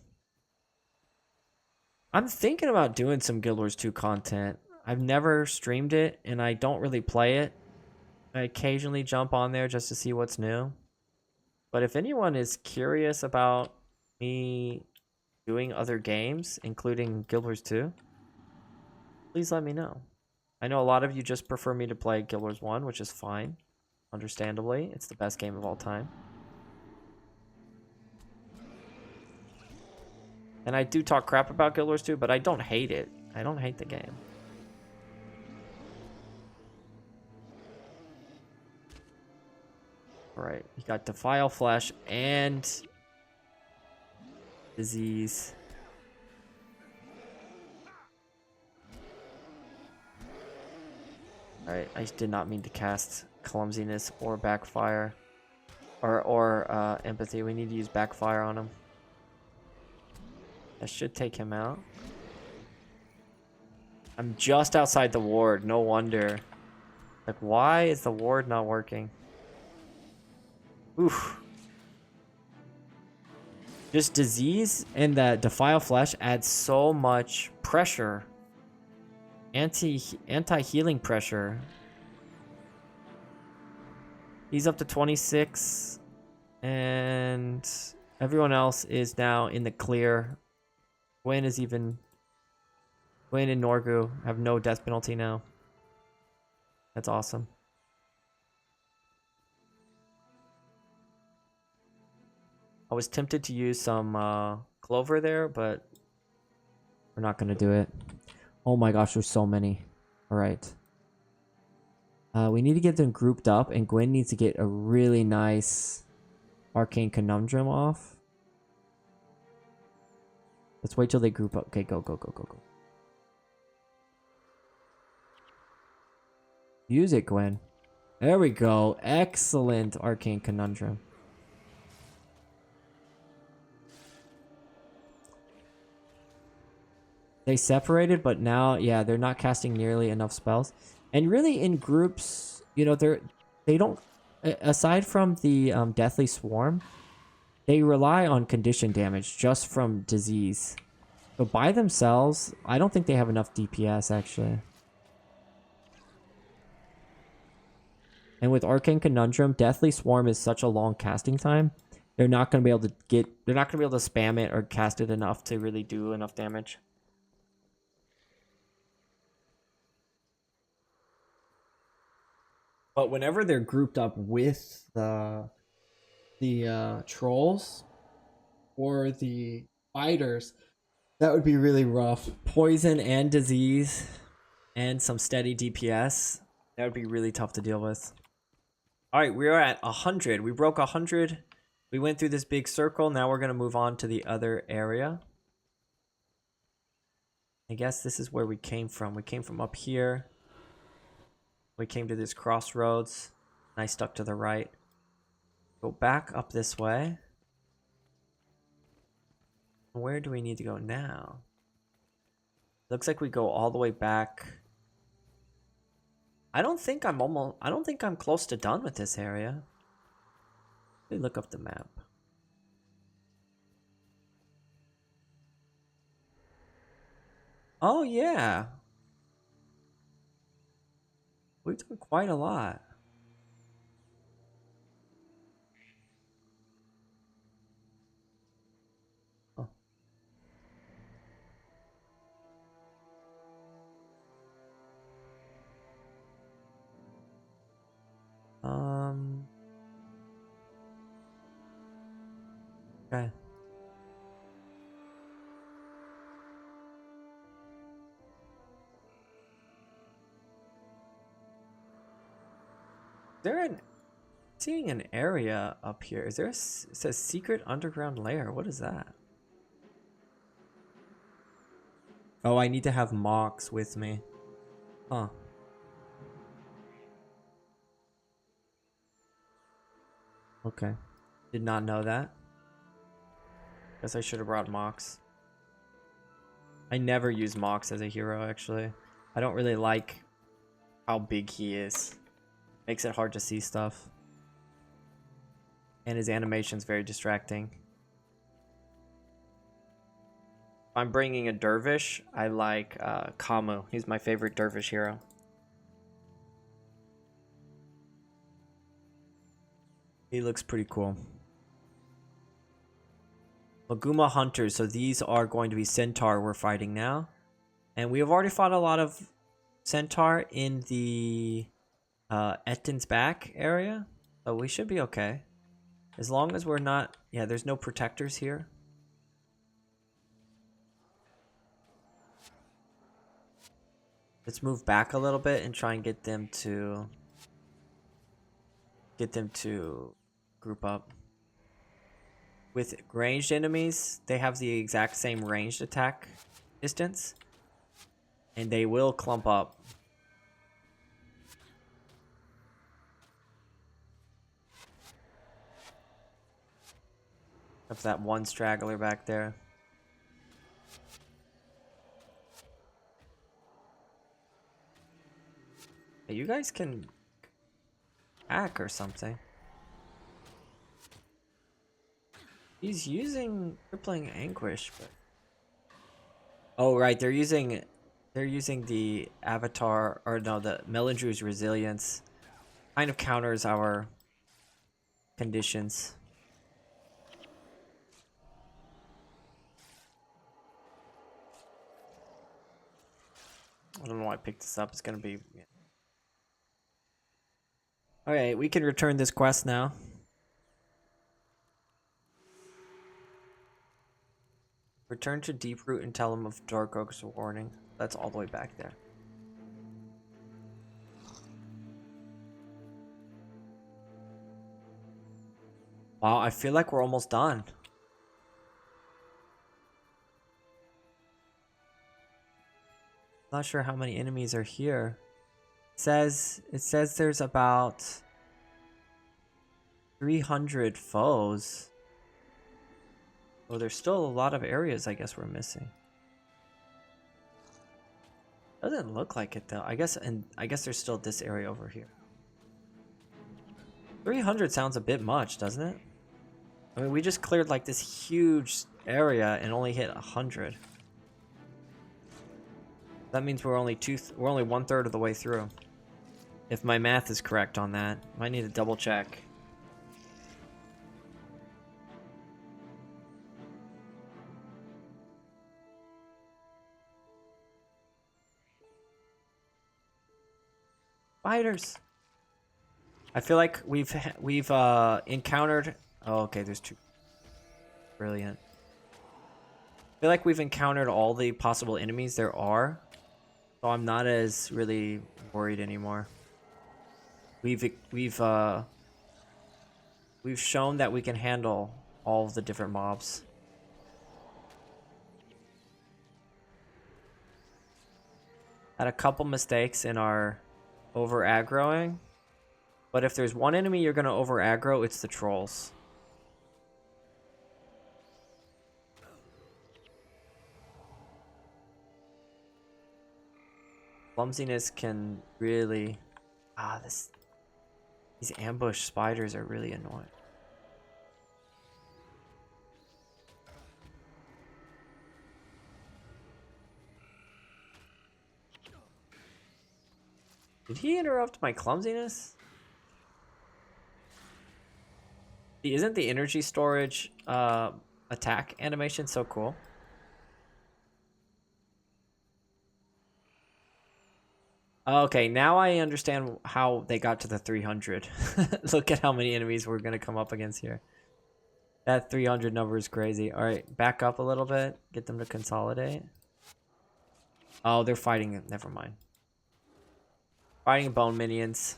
I'm thinking about doing some Guild Wars 2 content. I've never streamed it, and I don't really play it. I occasionally jump on there just to see what's new. But if anyone is curious about me doing other games, including Guild Wars 2, please let me know. I know a lot of you just prefer me to play Guild Wars 1, which is fine. Understandably, it's the best game of all time. And I do talk crap about Guild Wars 2, but I don't hate it. I don't hate the game. Alright, you got Defile Flesh and Disease. Alright, I did not mean to cast Clumsiness or Backfire. Or Empathy. We need to use Backfire on him. That should take him out. I'm just outside the ward. No wonder. Like, why is the ward not working? Oof. Just Disease and that Defile Flesh adds so much pressure. Anti-healing pressure. He's up to 26. And everyone else is now in the clear. Gwen and Norgu have no death penalty now. That's awesome. I was tempted to use some Clover there, but we're not going to do it. Oh my gosh, there's so many. All right. We need to get them grouped up, and Gwen needs to get a really nice Arcane Conundrum off. Let's wait till they group up. Okay, go, go, go, go, go. Use it, Gwen. There we go. Excellent Arcane Conundrum. They separated, but now, yeah, they're not casting nearly enough spells. And really, in groups, you know, they don't. Aside from the Deathly Swarm, they rely on condition damage just from Disease. So by themselves, I don't think they have enough DPS actually. And with Arcane Conundrum, Deathly Swarm is such a long casting time. They're not going to be able to they're not going to be able to spam it or cast it enough to really do enough damage. But whenever they're grouped up with the trolls or the fighters, that would be really rough. Poison and Disease and some steady DPS, that would be really tough to deal with. All right, we are at 100. We broke 100. We went through this big circle. Now we're going to move on to the other area. I guess this is where we came from. We came from up here. We came to this crossroads. And I stuck to the right. Go back up this way. Where do we need to go now? Looks like we go all the way back. I don't think I'm close to done with this area. Let me look up the map. Oh yeah. We've done quite a lot. Oh. Okay. Seeing an area up here. Is there it says secret underground lair. What is that? Oh, I need to have Mox with me. Huh. Okay. Did not know that. Guess I should have brought Mox. I never use Mox as a hero, actually. I don't really like how big he is. Makes it hard to see stuff. And his animation's very distracting. If I'm bringing a dervish, I like Kamu. He's my favorite dervish hero. He looks pretty cool. Maguma Hunters. So these are going to be Centaur we're fighting now. And we have already fought a lot of Centaur in the Ettin's back area. So we should be okay. As long as we're not... Yeah, there's no protectors here. Let's move back a little bit and try and get them to... group up. With ranged enemies, they have the exact same ranged attack distance. And they will clump up. Of that one straggler back there. Hey, you guys can hack or something. He's using crippling anguish, but oh right, they're using the avatar, or no, the Melindru's resilience. Kind of counters our conditions. I don't know why I picked this up. It's gonna be... Okay, we can return this quest now. Return to Deeproot and tell him of Dark Oak's warning. That's all the way back there. Wow, I feel like we're almost done. Not sure how many enemies are here. It says there's about 300 foes. Oh, there's still a lot of areas I guess we're missing. Doesn't look like it though. I guess there's still this area over here. 300 sounds a bit much, doesn't it? I mean, we just cleared like this huge area and only hit 100. That means we're only 1/3 of the way through. If my math is correct on that. Might need to double check. Spiders. I feel like we've encountered... Oh, okay, there's two. Brilliant. I feel like we've encountered all the possible enemies there are. So I'm not as really worried anymore. We've shown that we can handle all of the different mobs. Had a couple mistakes in our over aggroing, but if there's one enemy you're gonna over aggro, it's the trolls. Clumsiness can really... These ambush spiders are really annoying. Did he interrupt my clumsiness? Isn't the energy storage attack animation so cool? Okay, now I understand how they got to the 300. Look at how many enemies we're going to come up against here. That 300 number is crazy. All right, back up a little bit. Get them to consolidate. Oh, they're fighting. Never mind. Fighting bone minions.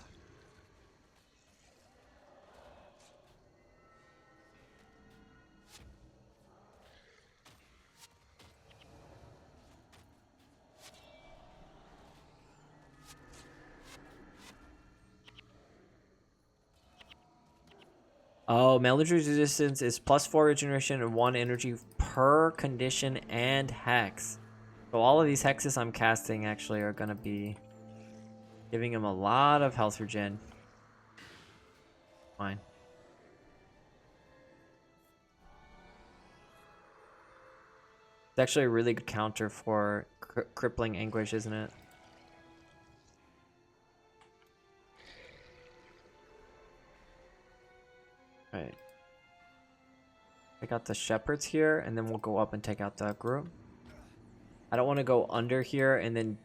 Oh, Melindru's resistance is +4 regeneration and 1 energy per condition and hex. So all of these hexes I'm casting actually are gonna be giving him a lot of health regen. Fine. It's actually a really good counter for crippling anguish, isn't it? Right. I got the shepherds here, and then we'll go up and take out the group. I don't want to go under here, and then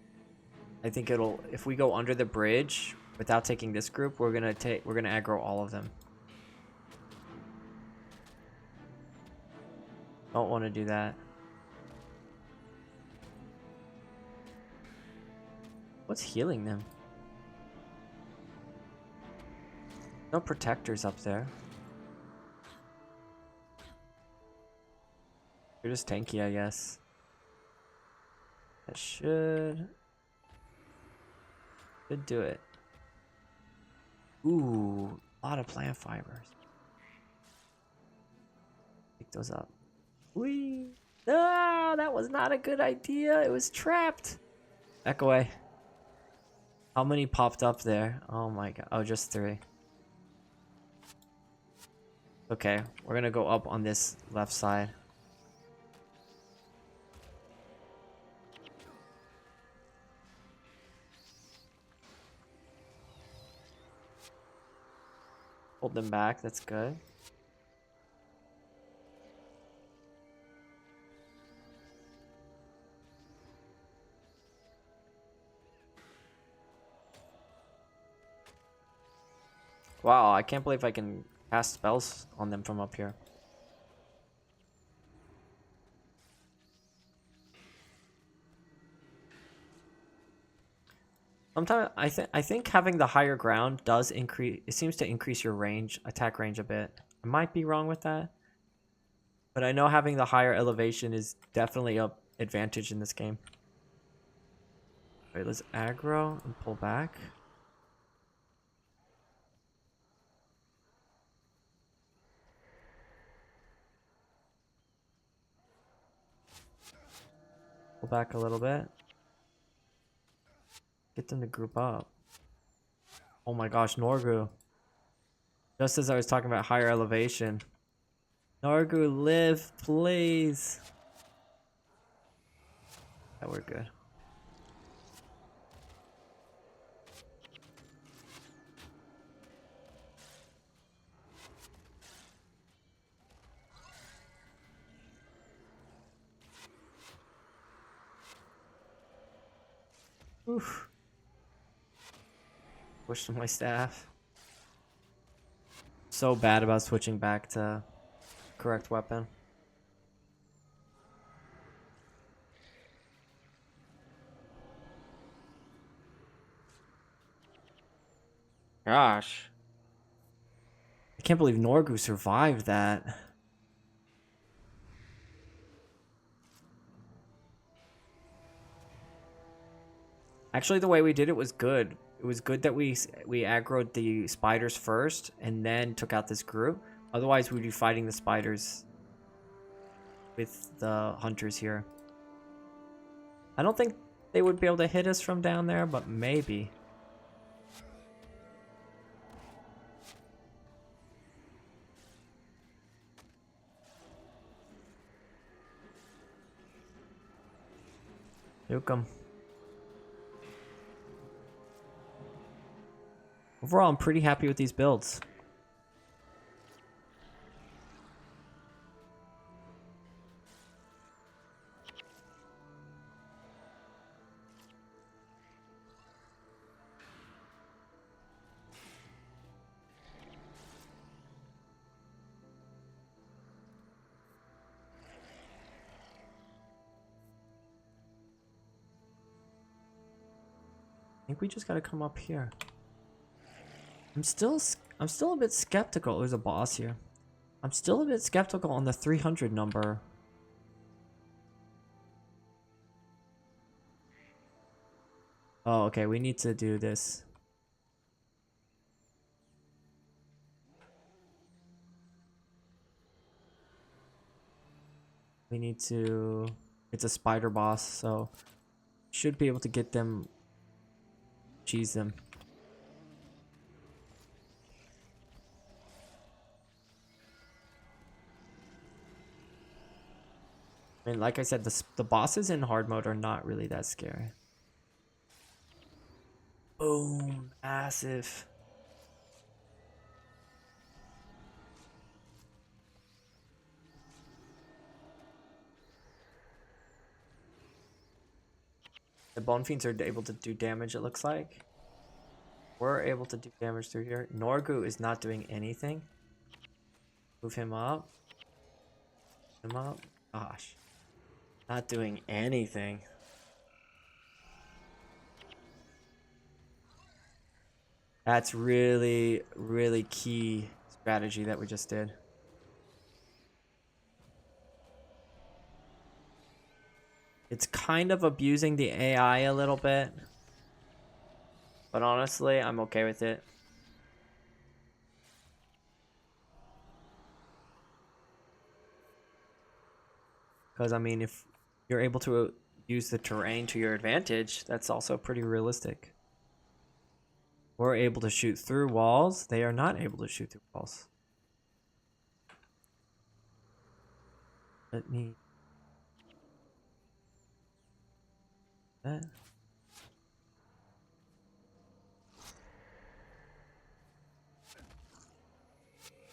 I think it'll, if we go under the bridge without taking this group, we're gonna aggro all of them. Don't want to do that. What's healing them? No protectors up there. You're just tanky, I guess. That should do it. Ooh, a lot of plant fibers. Pick those up. Whee! Ah, that was not a good idea. It was trapped. Back away. How many popped up there? Oh my god. Oh, just 3. Okay, we're gonna go up on this left side. Hold them back, that's good. Wow, I can't believe I can cast spells on them from up here. Sometimes I think having the higher ground does increase. It seems to increase your range, attack range a bit. I might be wrong with that, but I know having the higher elevation is definitely an advantage in this game. Alright, let's aggro and pull back. Pull back a little bit. Get them to group up. Oh my gosh, Norgu. Just as I was talking about higher elevation. Norgu, live, please. Yeah, we're good. Oof. Pushed my staff. So bad about switching back to correct weapon. Gosh. I can't believe Norgu survived that. Actually, the way we did it was good. It was good that we aggroed the spiders first and then took out this group. Otherwise, we'd be fighting the spiders with the hunters here. I don't think they would be able to hit us from down there, but maybe. Nuke 'em. Overall, I'm pretty happy with these builds. I think we just gotta come up here. I'm still a bit skeptical. There's a boss here. I'm still a bit skeptical on the 300 number. Oh, okay. We need to do this. We need to... It's a spider boss, so... Should be able to get them... Cheese them. I mean, like I said, the bosses in hard mode are not really that scary. Boom. Massive. The Bone Fiends are able to do damage, it looks like. We're able to do damage through here. Norgu is not doing anything. Move him up. Him up. Gosh. Not doing anything. That's really, really key strategy that we just did. It's kind of abusing the AI a little bit. But honestly, I'm okay with it. Because, I mean, if you're able to use the terrain to your advantage, that's also pretty realistic. We're able to shoot through walls. They are not able to shoot through walls. Let me... That.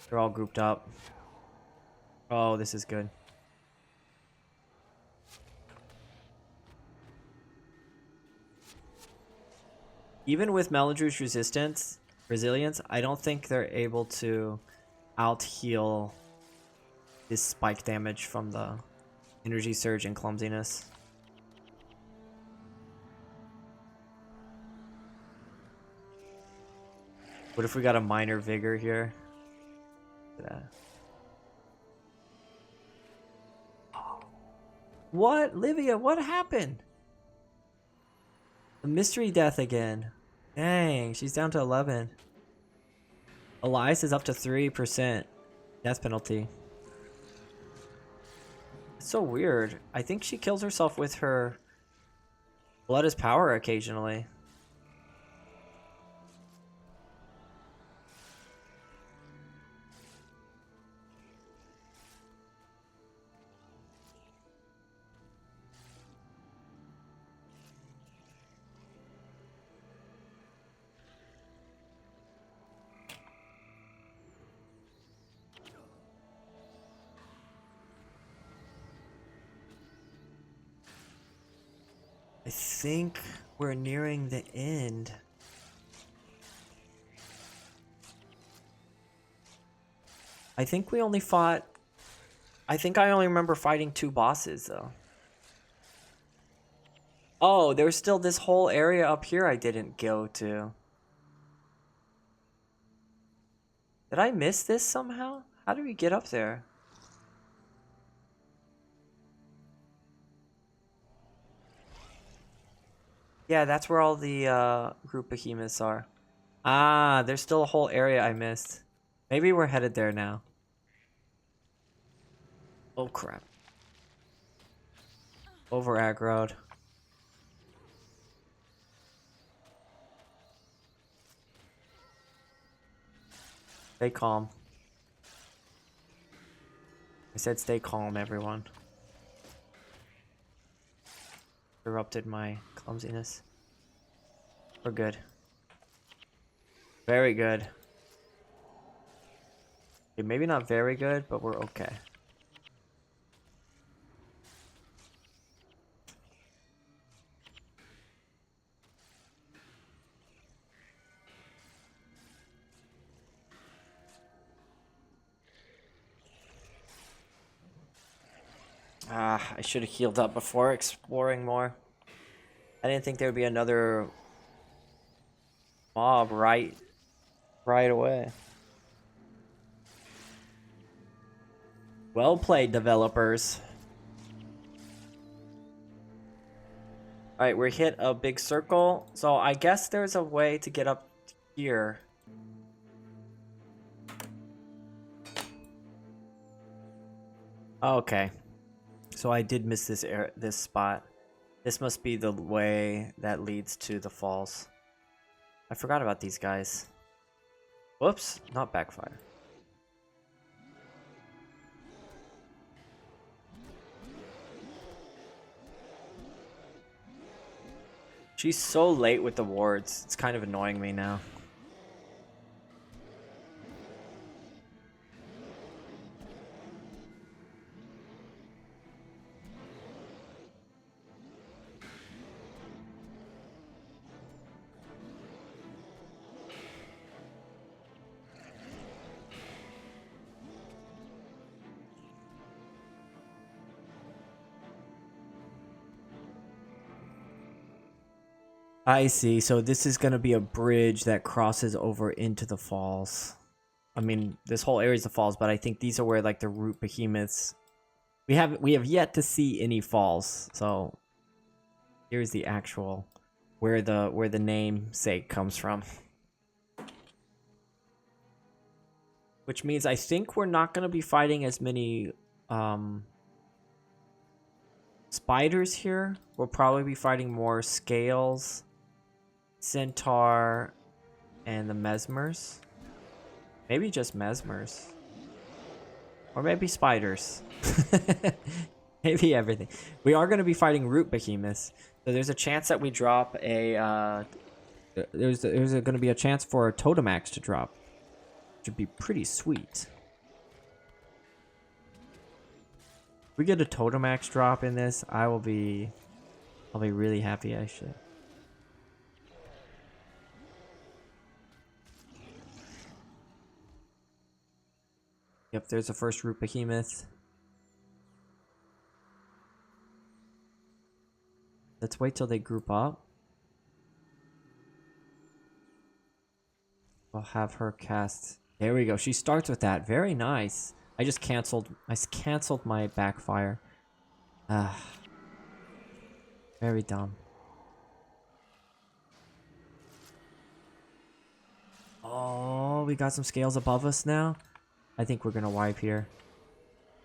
They're all grouped up. Oh, this is good. Even with Meladru's resilience, I don't think they're able to out-heal this spike damage from the energy surge and clumsiness. What if we got a minor vigor here? What? Livia, what happened? A mystery death again. Dang, she's down to 11. Elias is up to 3% death penalty. It's so weird. I think she kills herself with her blood is power occasionally. I think we're nearing the end. I think we only fought... I think I only remember fighting 2 bosses, though. Oh, there's still this whole area up here I didn't go to. Did I miss this somehow? How do we get up there? Yeah, that's where all the group behemoths are. Ah, there's still a whole area I missed. Maybe we're headed there now. Oh crap. Over aggroed. Stay calm. I said stay calm, everyone. Interrupted my clumsiness. We're good. Very good. Okay, maybe not very good, but we're okay. Ah, I should have healed up before exploring more. I didn't think there would be another mob right away. Well played, developers. Alright, we hit a big circle. So I guess there's a way to get up here. Okay. So I did miss this spot. This must be the way that leads to the falls. I forgot about these guys. Whoops, not backfire. She's so late with the wards. It's kind of annoying me now. I see. So this is going to be a bridge that crosses over into the falls. I mean, this whole area is the falls, but I think these are where like the root behemoths. We have yet to see any falls. So here's the actual where the namesake comes from. Which means I think we're not going to be fighting as many spiders here. We'll probably be fighting more scales, centaur, and the mesmers. Maybe just mesmers. Or maybe spiders. Maybe everything. We are going to be fighting root behemoths. So there's a chance that we drop a... there's going to be a chance for a totem axe to drop. Which would be pretty sweet. If we get a totem axe drop in this, I'll be really happy actually. Yep, there's the first root behemoth. Let's wait till they group up. I'll have her cast. There we go. She starts with that. Very nice. I just canceled my backfire. Very dumb. Oh, we got some scales above us now. I think we're gonna wipe here.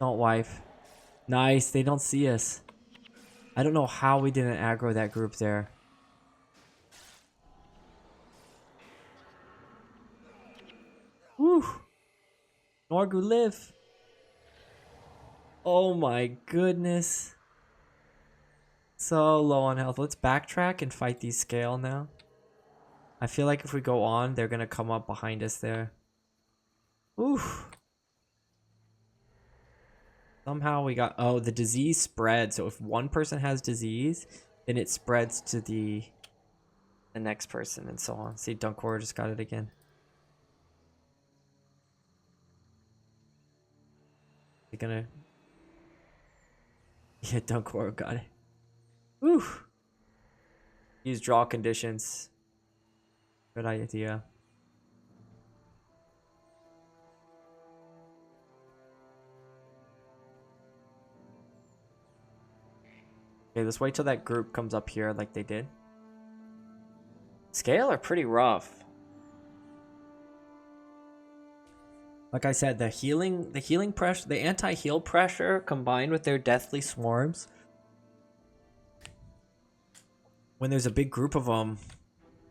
Don't wipe. Nice. They don't see us. I don't know how we didn't aggro that group there. Woo! Norgu live. Oh my goodness. So low on health. Let's backtrack and fight these scale now. I feel like if we go on, they're gonna come up behind us there. Oof. Somehow we got... Oh, the disease spread. So if one person has disease, then it spreads to the next person and so on. See, Dunkor just got it again. You're gonna... Yeah, Dunkor got it. Woo! Use draw conditions. Good idea. Okay, let's wait till that group comes up here like they did. Scale are pretty rough. Like I said, the healing pressure, the anti-heal pressure combined with their deathly swarms. When there's a big group of them,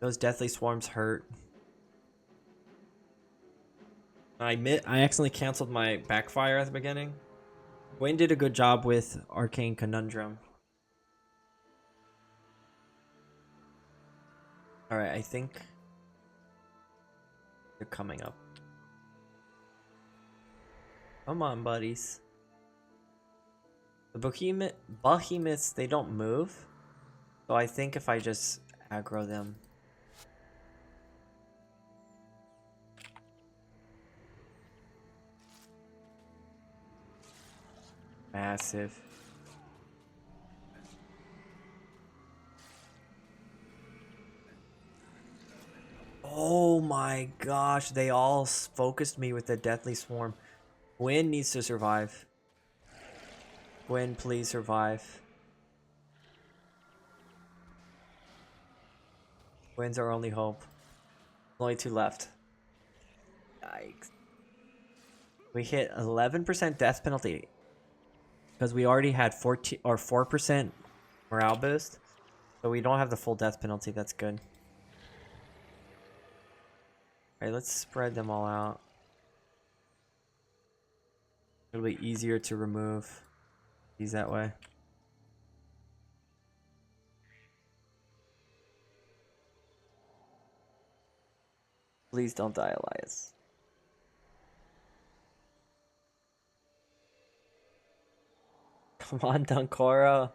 those deathly swarms hurt. I admit, I accidentally canceled my backfire at the beginning. Wayne did a good job with Arcane Conundrum. Alright, I think they're coming up. Come on, buddies. The behemoths, they don't move. So I think if I just aggro them. Massive. Oh my gosh, they all focused me with the deathly swarm. Gwen needs to survive. Gwen, please survive. Gwen's our only hope. Only 2 left. Yikes. We hit 11% death penalty. because we already had 14 or 4% morale boost, so we don't have the full death penalty. That's good. All right, let's spread them all out. It'll be easier to remove these that way. Please don't die, Elias. Come on, Dunkora.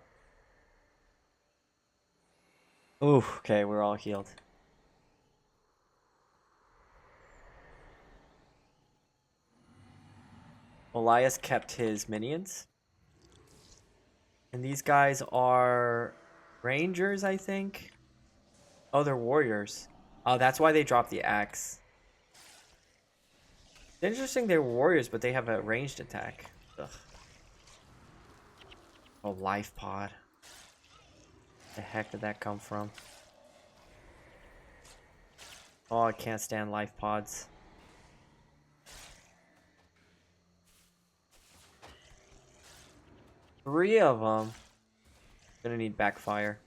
Ooh, okay, we're all healed. Elias kept his minions. And these guys are rangers, I think. Oh, they're warriors. Oh, that's why they dropped the axe. It's interesting they're warriors, but they have a ranged attack. Ugh. Oh, life pod. The heck did that come from? Oh, I can't stand life pods. Three of them. Gonna need backfire.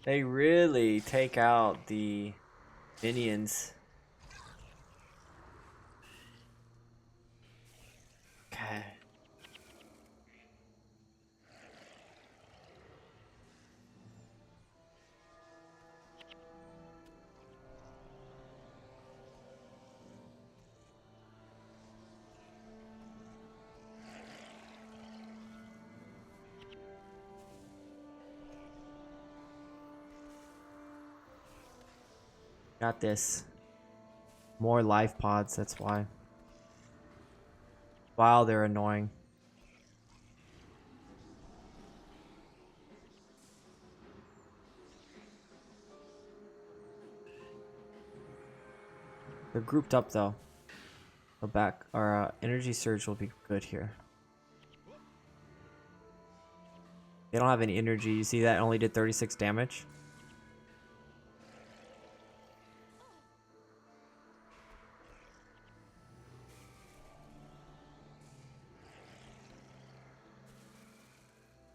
They really take out the minions. Okay. Got this. More life pods, that's why. Wow, they're annoying. They're grouped up though. Go back. Our energy surge will be good here. They don't have any energy. You see that? It only did 36 damage.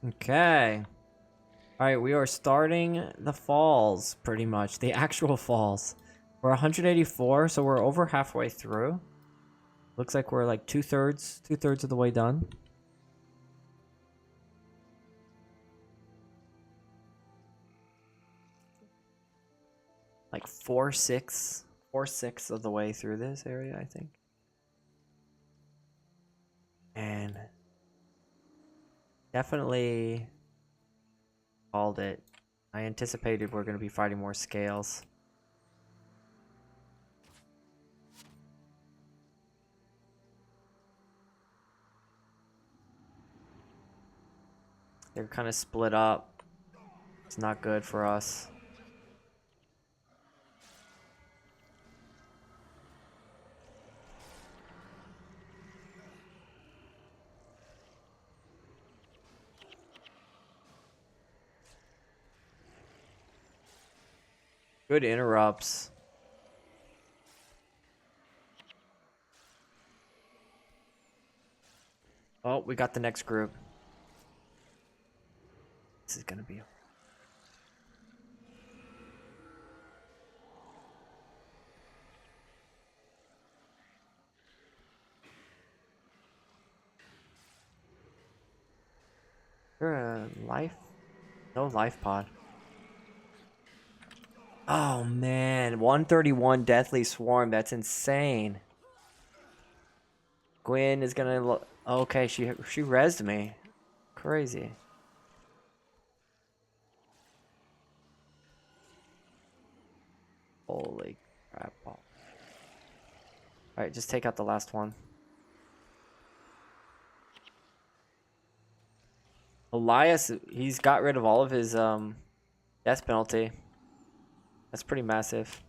Okay. Alright, we are starting the falls, pretty much. The actual falls. We're 184, so we're over halfway through. Looks like we're like two-thirds of the way done. Like 4/6 of the way through this area, I think. And definitely called it. I anticipated we're going to be fighting more scales. They're kind of split up. It's not good for us. Good interrupts. Oh, we got the next group. This is gonna be... There a life? No life pod. Oh man, 131 Deathly Swarm. That's insane. Gwen is gonna... Okay, she rezzed me. Crazy. Holy crap. Alright, just take out the last one. Elias, he's got rid of all of his death penalty. That's pretty massive.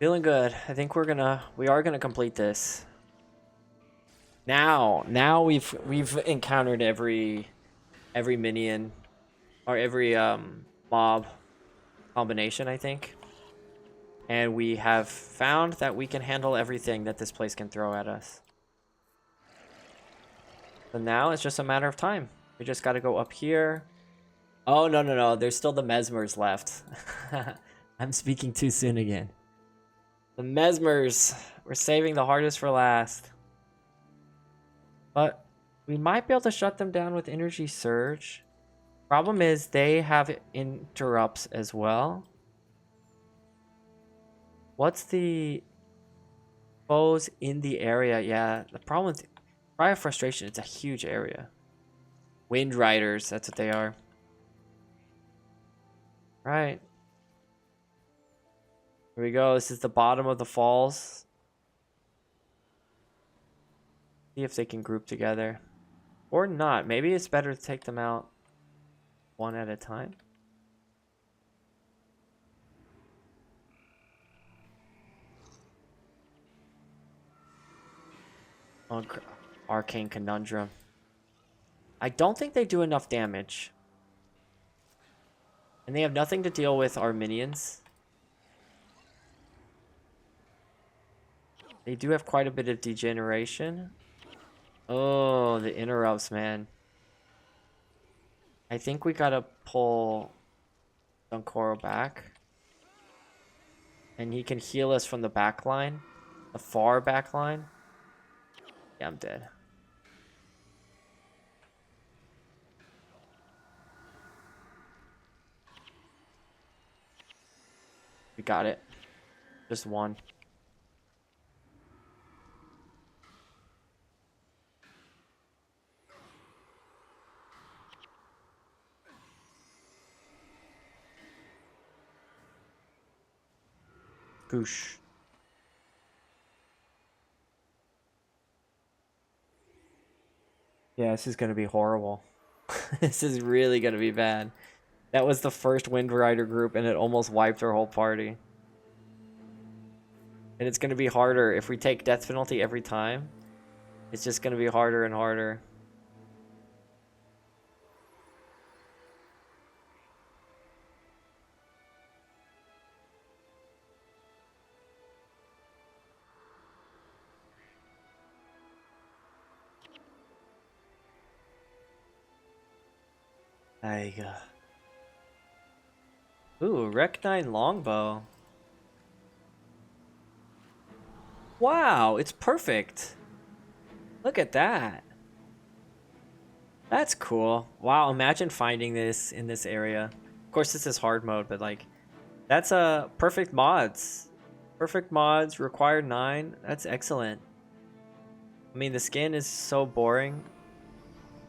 Feeling good. I think we are gonna complete this. Now we've encountered every minion or every mob combination, I think. And we have found that we can handle everything that this place can throw at us. So now it's just a matter of time. We just gotta go up here. Oh, no. There's still the mesmers left. I'm speaking too soon again. The mesmers. We're saving the hardest for last. But we might be able to shut them down with energy surge. Problem is they have interrupts as well. What's the foes in the area? Yeah, the problem with Cry of Frustration, it's a huge area. Wind Riders, that's what they are. Right. Here we go. This is the bottom of the falls. See if they can group together. Or not. Maybe it's better to take them out one at a time. Arcane Conundrum. I don't think they do enough damage. And they have nothing to deal with our minions. They do have quite a bit of degeneration. Oh, the interrupts, man. I think we gotta pull Dunkoro back. And he can heal us from the back line. The far back line. Yeah, I'm dead. We got it. Just one. Goosh. Yeah, this is gonna be horrible. This is really gonna be bad. That was the first Wind Rider group and it almost wiped our whole party. And it's gonna be harder if we take death penalty every time. It's just gonna be harder and harder. There you go. Ooh, Rec 9 longbow. Wow, it's perfect. Look at that. That's cool. Wow, imagine finding this in this area. Of course, this is hard mode, but like, that's a perfect mods. Perfect mods, required 9. That's excellent. I mean, the skin is so boring.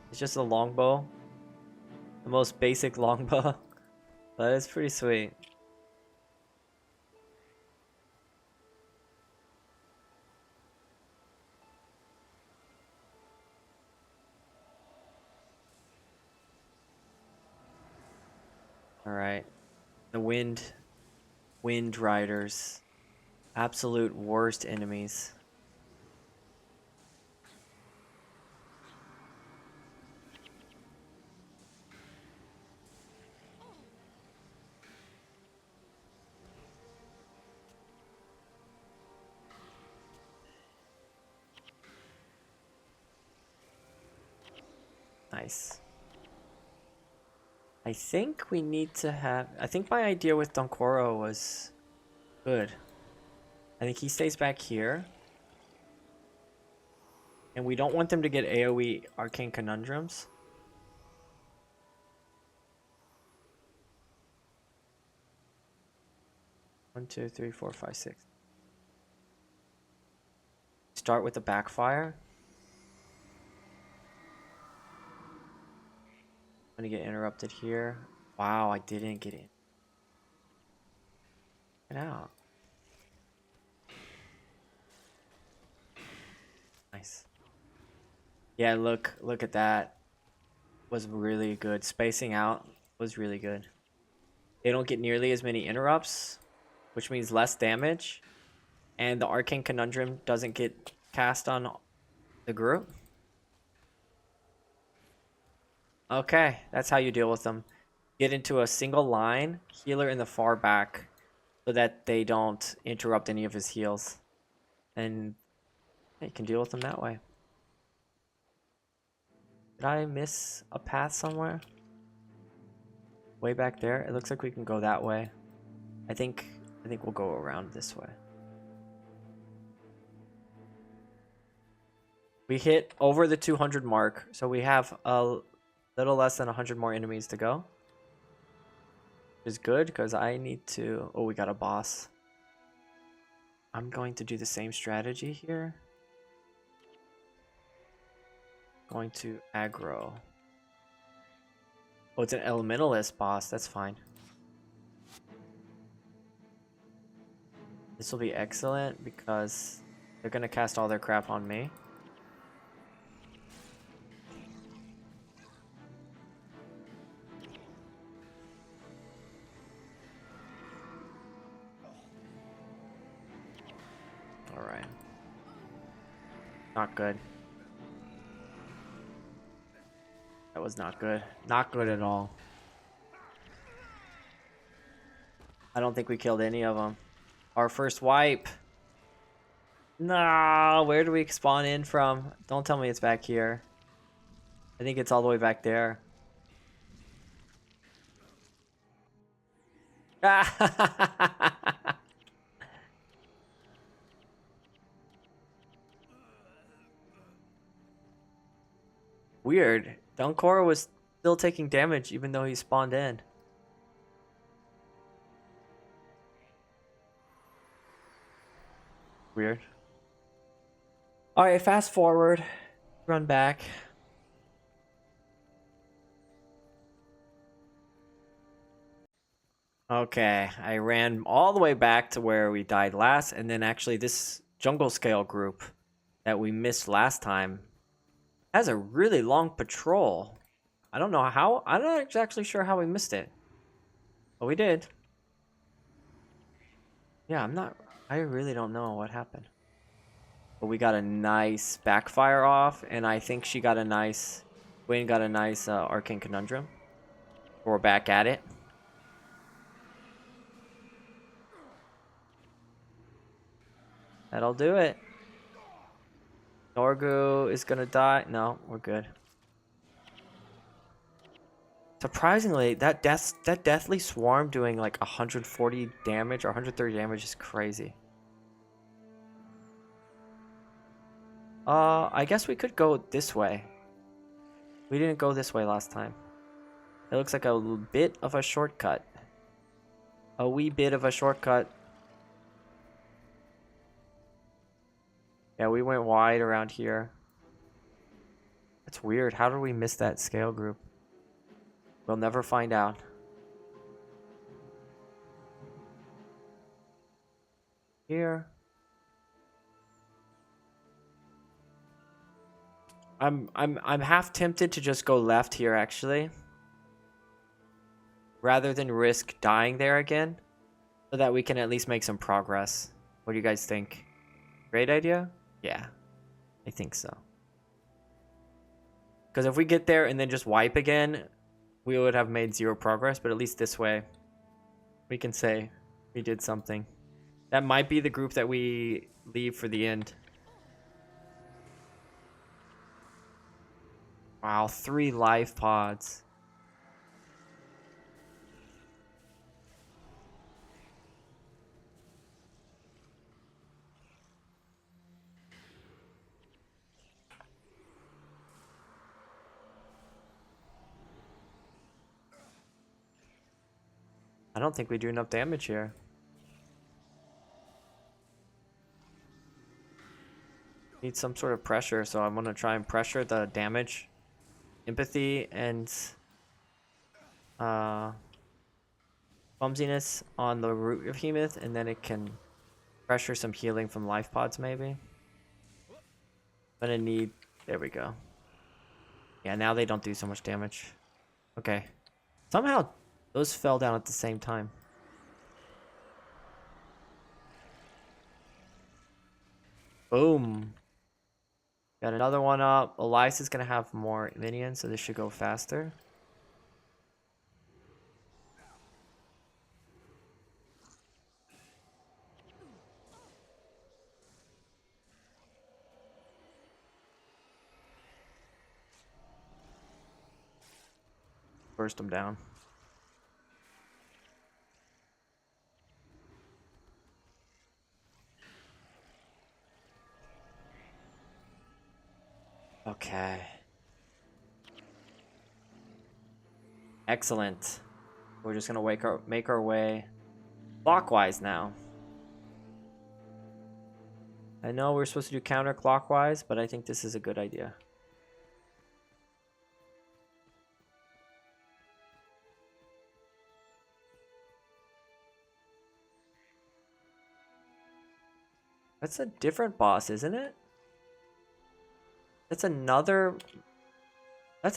It's just a longbow. The most basic longbow. But it's pretty sweet. Alright. The wind riders. Absolute worst enemies. Nice. I think we need to have... I think my idea with Donkoro was good. I think he stays back here. And we don't want them to get AoE Arcane Conundrums. One, two, three, four, five, six. Start with the backfire. I'm gonna get interrupted here. Wow, I didn't get in. Get out. Nice. Yeah, look at that. Was really good. Spacing out was really good. They don't get nearly as many interrupts, which means less damage. and the Arcane Conundrum doesn't get cast on the group. Okay, that's how you deal with them. Get into a single line, healer in the far back, so that they don't interrupt any of his heals. And you can deal with them that way. Did I miss a path somewhere? Way back there? It looks like we can go that way. I think we'll go around this way. We hit over the 200 mark, so we have a little less than 100 more enemies to go. Which is good, because I need to... Oh, we got a boss. I'm going to do the same strategy here. Going to aggro. Oh, it's an elementalist boss. That's fine. This will be excellent because they're going to cast all their crap on me. Alright. Not good. That was not good. Not good at all. I don't think we killed any of them. Our first wipe. No, where do we spawn in from? Don't tell me it's back here. I think it's all the way back there. Weird. Dunkora was still taking damage even though he spawned in. Weird. Alright, fast forward. Run back. Okay, I ran all the way back to where we died last, and then actually this jungle scale group that we missed last time has a really long patrol. I don't know how, I'm not exactly sure how we missed it. But we did. Yeah, I really don't know what happened. But we got a nice backfire off, and I think she got a nice, Wayne got a nice Arcane Conundrum. We're back at it. That'll do it. Norgu is gonna die. No, we're good. Surprisingly, that deathly swarm doing like 140 damage or 130 damage is crazy. I guess we could go this way. We didn't go this way last time. It looks like a bit of a shortcut. A wee bit of a shortcut. Yeah, we went wide around here. That's weird. How did we miss that scale group? We'll never find out. Here. I'm half tempted to just go left here actually. Rather than risk dying there again. So that we can at least make some progress. What do you guys think? Great idea? Yeah. I think so. Because if we get there and then just wipe again, we would have made zero progress, but at least this way, we can say we did something. That might be the group that we leave for the end. Wow, 3 life pods. I don't think we do enough damage here. Need some sort of pressure, so I'm gonna try and pressure the damage, empathy, and clumsiness on the root of Hemoth, and then it can pressure some healing from life pods maybe. I'm gonna need, there we go. Yeah, now they don't do so much damage. Okay. Somehow those fell down at the same time. Boom. Got another one up. Elias is going to have more minions, so this should go faster. Burst them down. Okay. Excellent. We're just gonna make our way clockwise now. I know we're supposed to do counterclockwise, but I think this is a good idea. That's a different boss, isn't it? That's a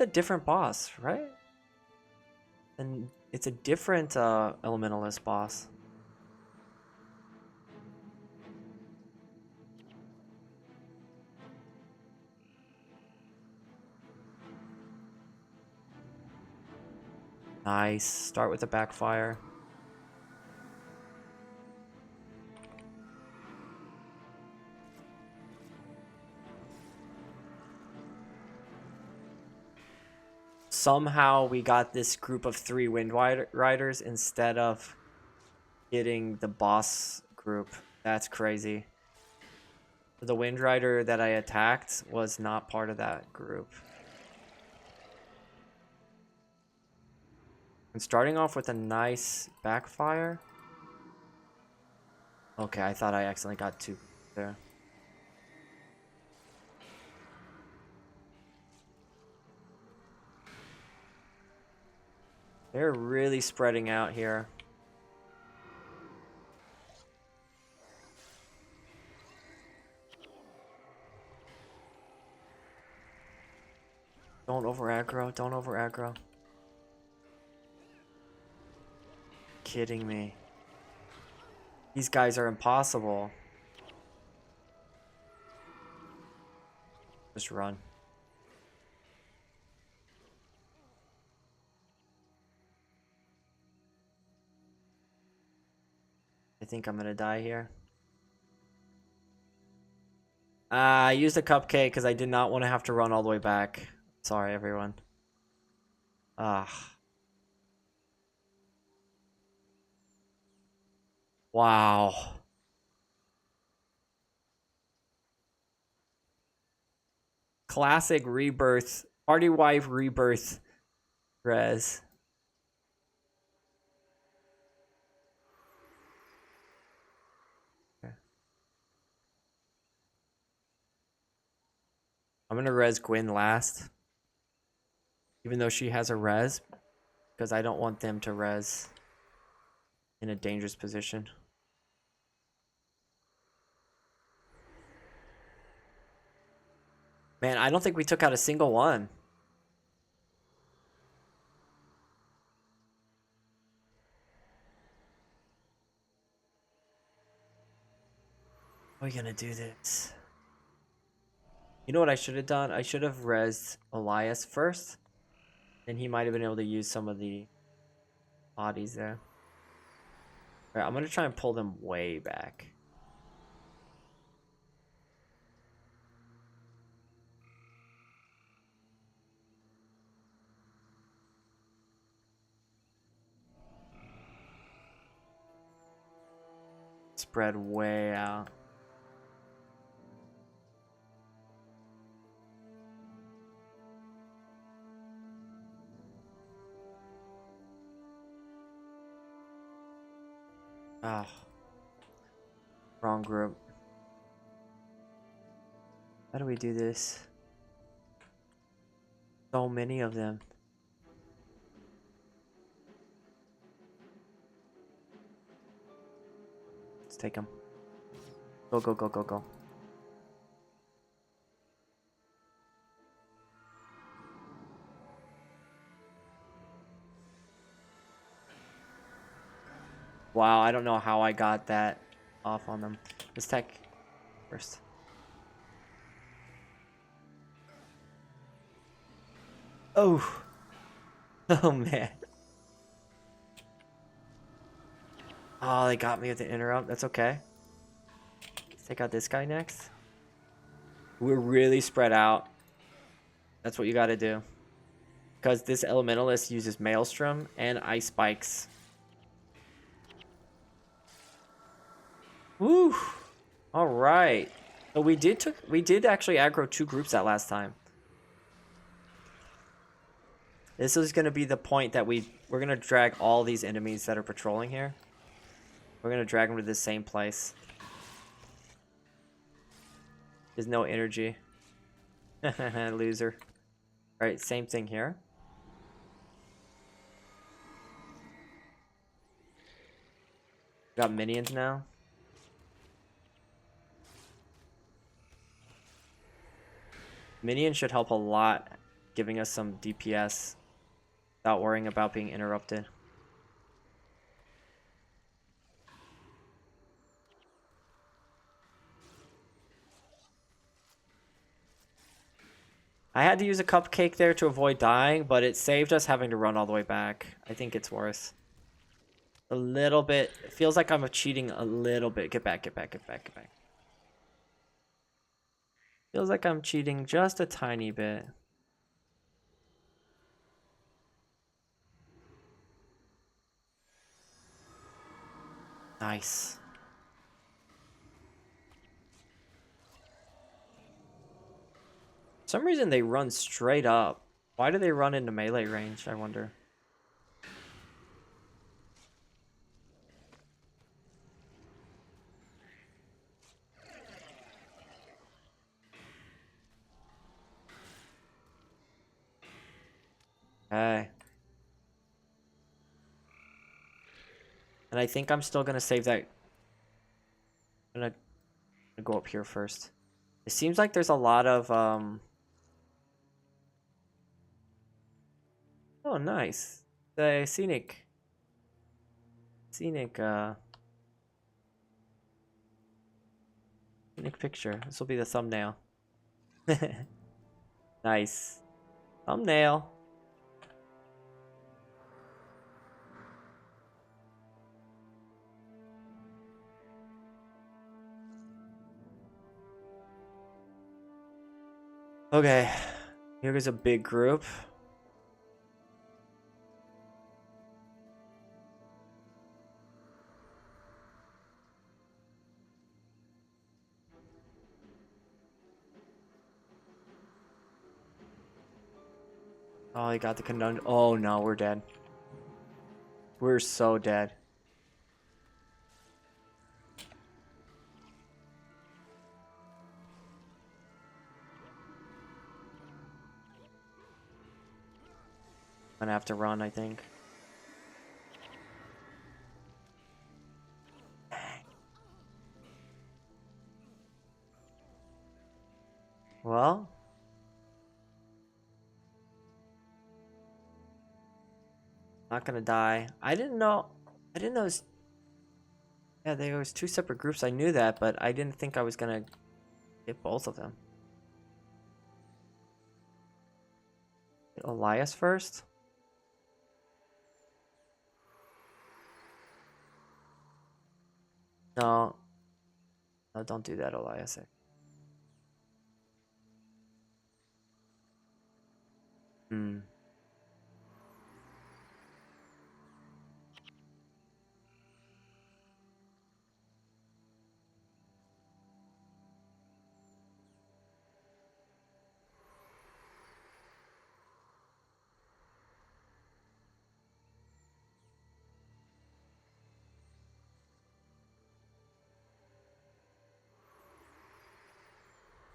different boss, right? And it's a different elementalist boss. Nice. Start with a backfire. Somehow we got this group of 3 Wind Riders instead of getting the boss group. That's crazy. The Wind Rider that I attacked was not part of that group. And starting off with a nice backfire. Okay, I thought I accidentally got 2 there. They're really spreading out here. Don't over aggro. Don't over aggro. Kidding me. These guys are impossible. Just run. I think I'm gonna die here. I used a cupcake because I did not want to have to run all the way back. Sorry, everyone. Ah. Wow. Classic rebirth. Party wife rebirth. Res. Okay. I'm gonna res Gwyn last. Even though she has a res. Because I don't want them to res in a dangerous position. Man, I don't think we took out a single one. How are we gonna do this? You know what I should have done? I should have rezzed Elias first. And he might have been able to use some of the bodies there. Alright, I'm gonna try and pull them way back. Spread way out. Ah. Wrong group. How do we do this? So many of them. Let's take them. Go, go, go, go, go. Wow, I don't know how I got that off on them. Let's tech first. Oh. Oh, man. Oh, they got me with the interrupt. That's okay. Let's take out this guy next. We're really spread out. That's what you got to do. Because this Elementalist uses Maelstrom and Ice Spikes. Woo! All right. So we did actually aggro 2 groups that last time. This is going to be the point that we're going to drag all these enemies that are patrolling here. We're going to drag them to the same place. There's no energy. Loser. All right, same thing here. Got minions now. Minions should help a lot, giving us some DPS without worrying about being interrupted. I had to use a cupcake there to avoid dying, but it saved us having to run all the way back. I think it's worth a little bit. It feels like I'm cheating a little bit. Get back, get back, get back, get back. Feels like I'm cheating just a tiny bit. Nice. For some reason they run straight up. Why do they run into melee range, I wonder? Okay. And I think I'm still gonna save that. I'm gonna go up here first. It seems like there's a lot of oh, nice. The scenic scenic picture. This will be the thumbnail. Nice. Thumbnail. Okay. Here's a big group. Oh, he got the conundrum. Oh no, we're dead. We're so dead. I'm gonna have to run, I think. Well, not gonna die. I didn't know. Yeah, there was 2 separate groups. I knew that, but I didn't think I was gonna get both of them. Get Elias first. No, no, don't do that, Elias. Hmm.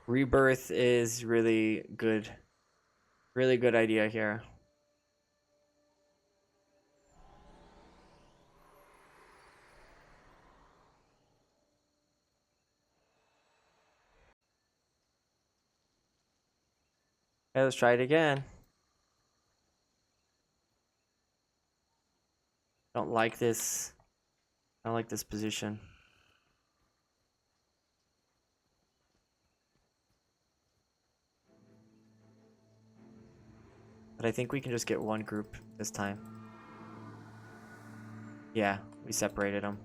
Rebirth is really good. Really good idea here. Okay, let's try it again. Don't like this. I don't like this position. But I think we can just get one group this time. Yeah, we separated them.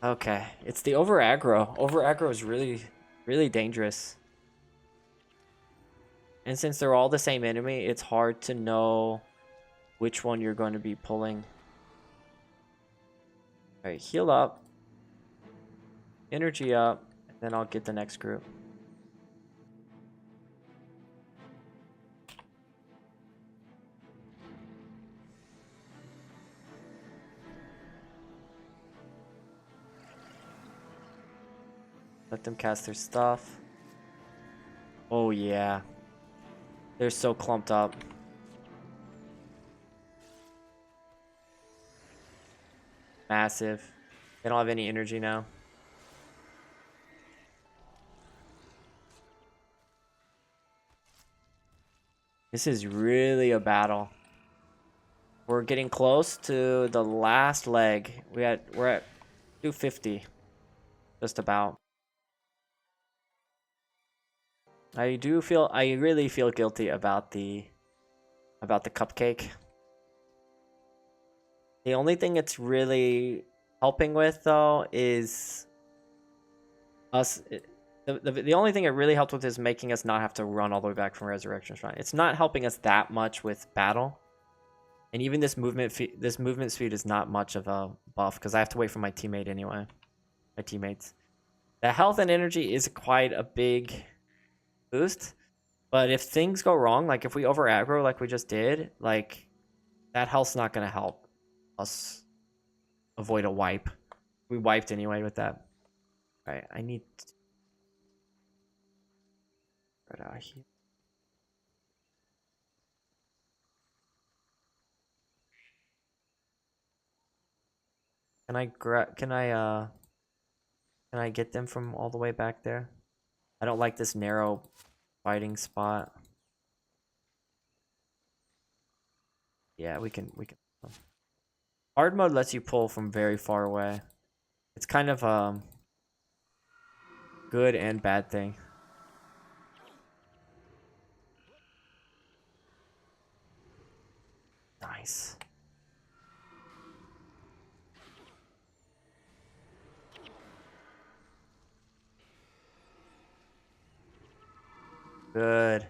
Okay, it's the over aggro. Over aggro is really, really dangerous. And since they're all the same enemy, it's hard to know which one you're going to be pulling. Alright, heal up. Energy up. And then I'll get the next group. Let them cast their stuff. Oh yeah. They're so clumped up. Massive. They don't have any energy now. This is really a battle. We're getting close to the last leg. We're at 250. Just about. I really feel guilty about the cupcake. The only thing it's really helping with though is us. The only thing it really helped with is making us not have to run all the way back from Resurrection Shrine. It's not helping us that much with battle. And even this movement speed is not much of a buff because I have to wait for my teammate anyway. My teammates. The health and energy is quite a big boost. But if things go wrong, like if we over aggro like we just did, like that health's not gonna help us avoid a wipe. We wiped anyway with that. Alright, I need right out here. Can I get them from all the way back there? I don't like this narrow fighting spot. Yeah, we can. Hard mode lets you pull from very far away. It's kind of good and bad thing. Nice. Good.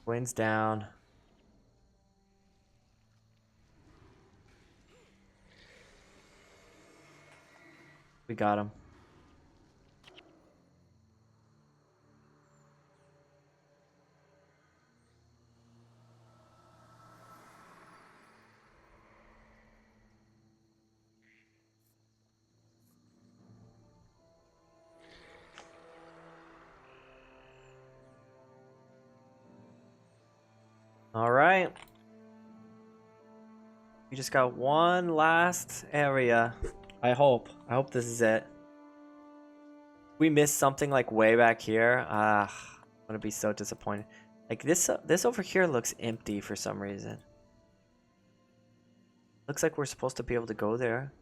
Wind's down. We got him. All right. We just got one last area. I hope this is it. We missed something like way back here. I'm gonna be so disappointed. Like this over here looks empty for some reason. Looks like we're supposed to be able to go there.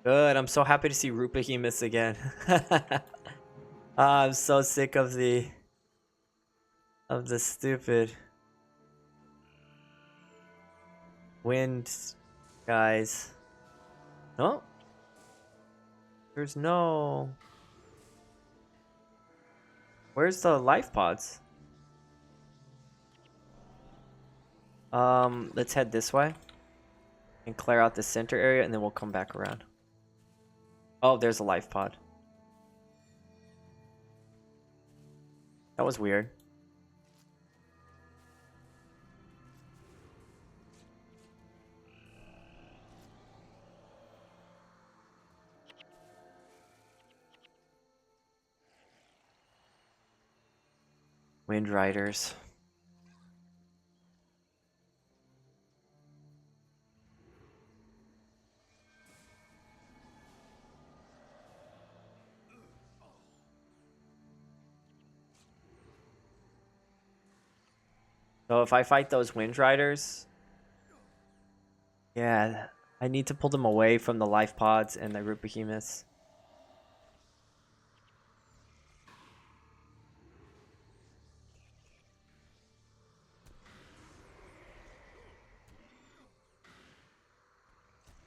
Good. I'm so happy to see Rupahemus again. I'm so sick of the stupid wind guys. No. There's no. Where's the life pods? Let's head this way and clear out the center area, and then we'll come back around. Oh, there's a life pod. That was weird. Wind Riders. So if I fight those Wind Riders, yeah, I need to pull them away from the life pods and the root behemoths.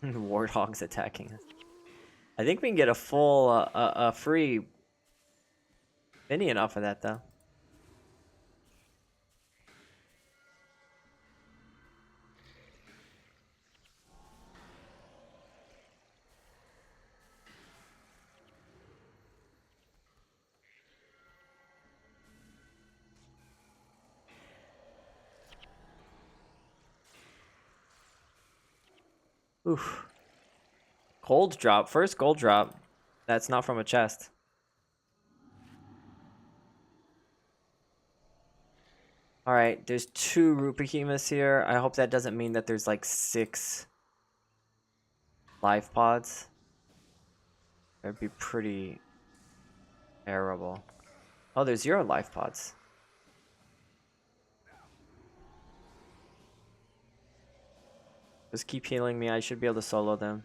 Warthogs attacking us. I think we can get a full, free minion off of that though. Oof. Gold drop. First gold drop. That's not from a chest. Alright, there's 2 root behemoths here. I hope that doesn't mean that there's like 6 life pods. That'd be pretty terrible. Oh, there's 0 life pods. Just keep healing me. I should be able to solo them.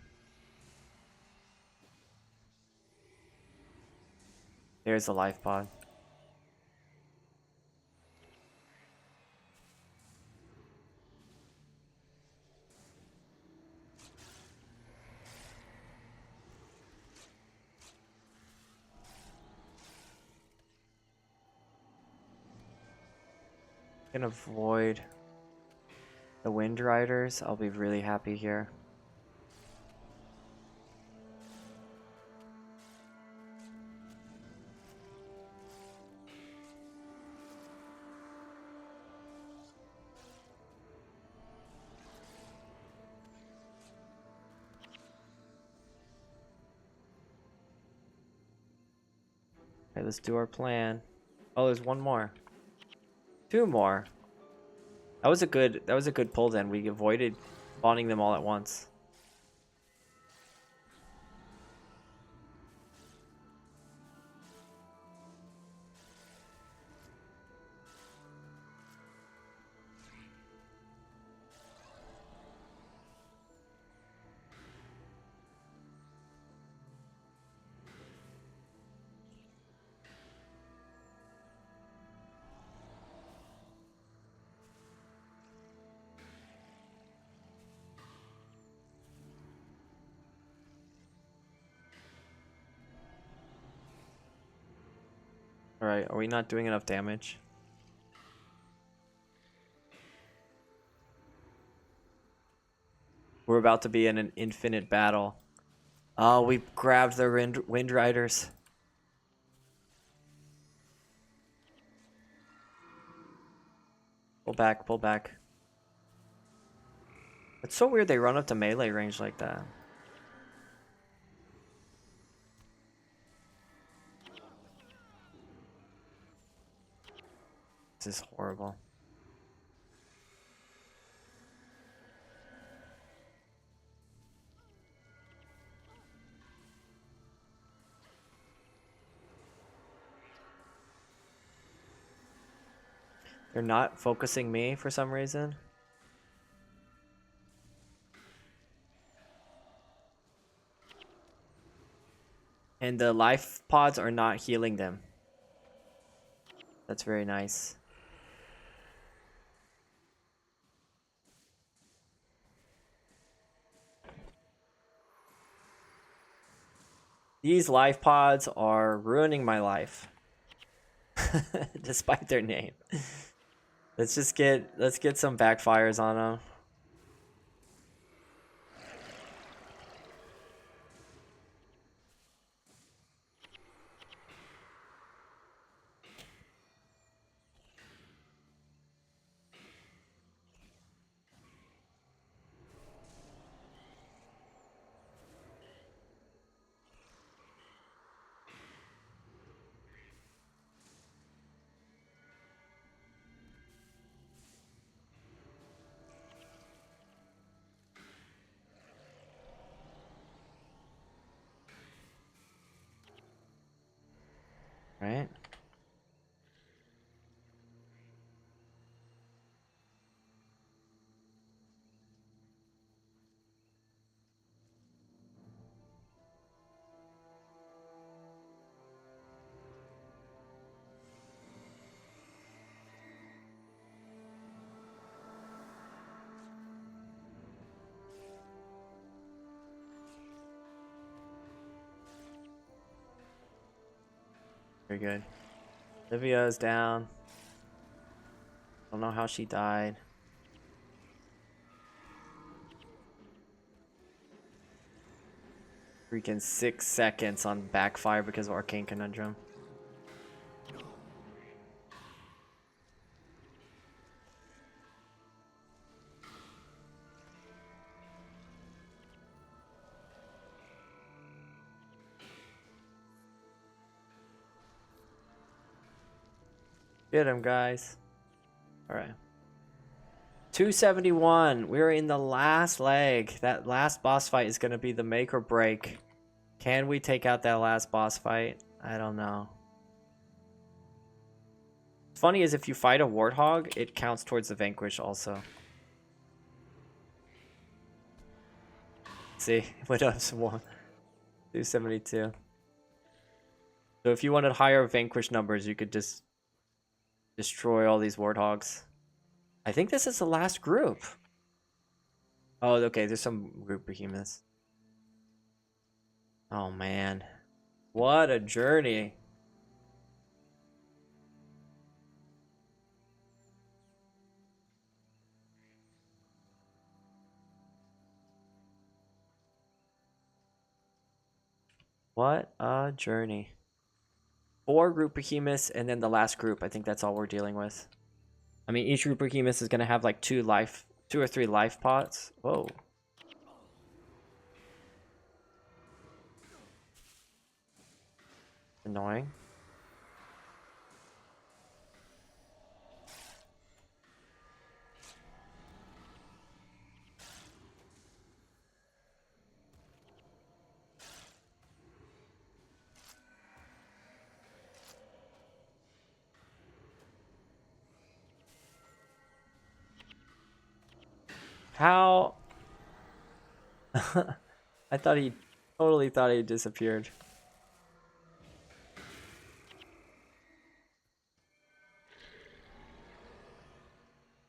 There's the life pod. Can avoid the Wind Riders. I'll be really happy here. Okay, let's do our plan. Oh, there's 1 more. 2 more. That was a good pull then. We avoided spawning them all at once. Alright, are we not doing enough damage? We're about to be in an infinite battle. Oh, we grabbed the Wind Riders. Pull back, pull back. It's so weird they run up to melee range like that. This is horrible. They're not focusing me for some reason. And the life pods are not healing them. That's very nice. These life pods are ruining my life. Despite their name. Let's get some backfires on them. Very good. Livia is down. Don't know how she died. Freaking 6 seconds on backfire because of Arcane Conundrum. Get him, guys. Alright. 271. We're in the last leg. That last boss fight is going to be the make or break. Can we take out that last boss fight? I don't know. Funny is if you fight a warthog, it counts towards the vanquish also. See, went up some more. 272. So if you wanted higher vanquish numbers, you could just destroy all these warthogs. I think this is the last group. Oh, okay, there's some group behemoths. Oh man. What a journey. What a journey. 4 group behemoths and then the last group. I think that's all we're dealing with. I mean, each group behemoth is going to have like 2 or 3 life pots. Whoa. Annoying. How? I thought he totally thought he disappeared.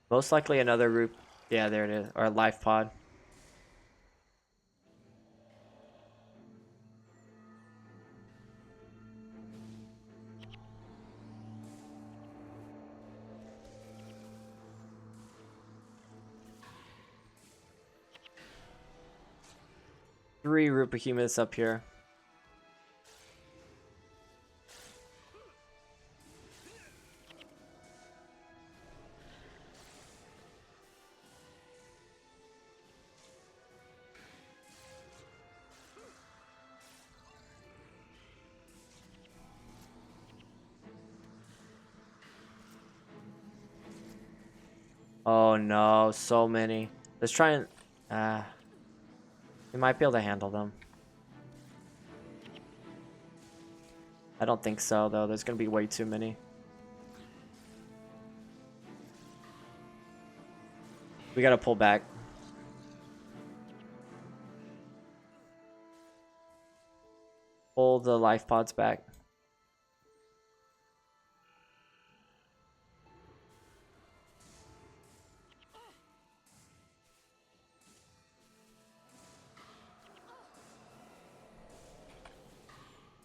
Most likely another group. Yeah, there it is. Or a life pod. Three root behemoths up here. Oh no, so many. Let's try and... we might be able to handle them. I don't think so, though. There's going to be way too many. We got to pull back. Pull the life pods back.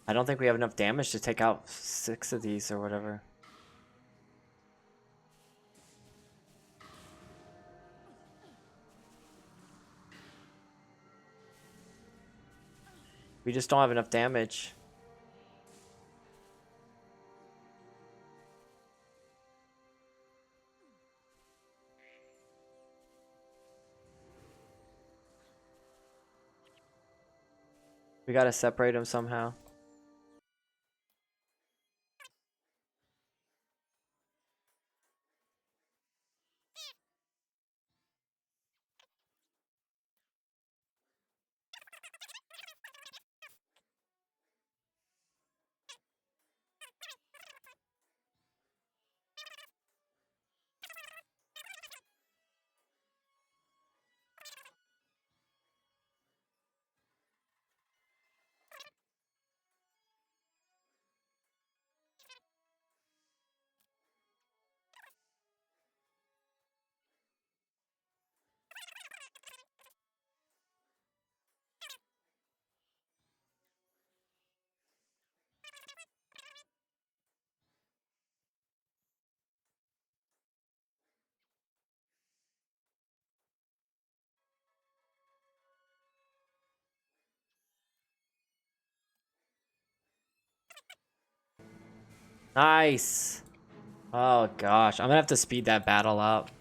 I don't think we have enough damage to take out 6 of these or whatever. We just don't have enough damage. We gotta separate them somehow. Nice. Oh gosh, I'm gonna have to speed that battle up.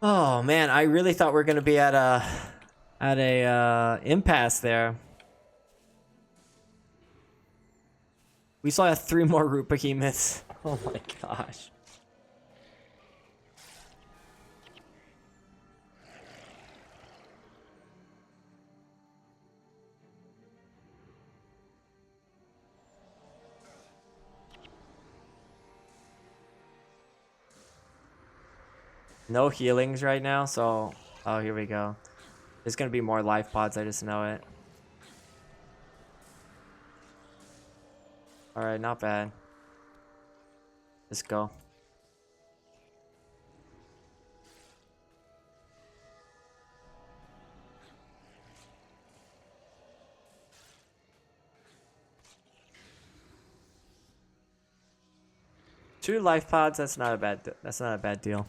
Oh man, I really thought we are gonna be at a impasse there. We still have 3 more root behemoths. Oh my gosh. No healings right now, so oh, here we go. There's gonna be more life pods, I just know it. Alright, not bad. Let's go. Two life pods, that's not a bad deal.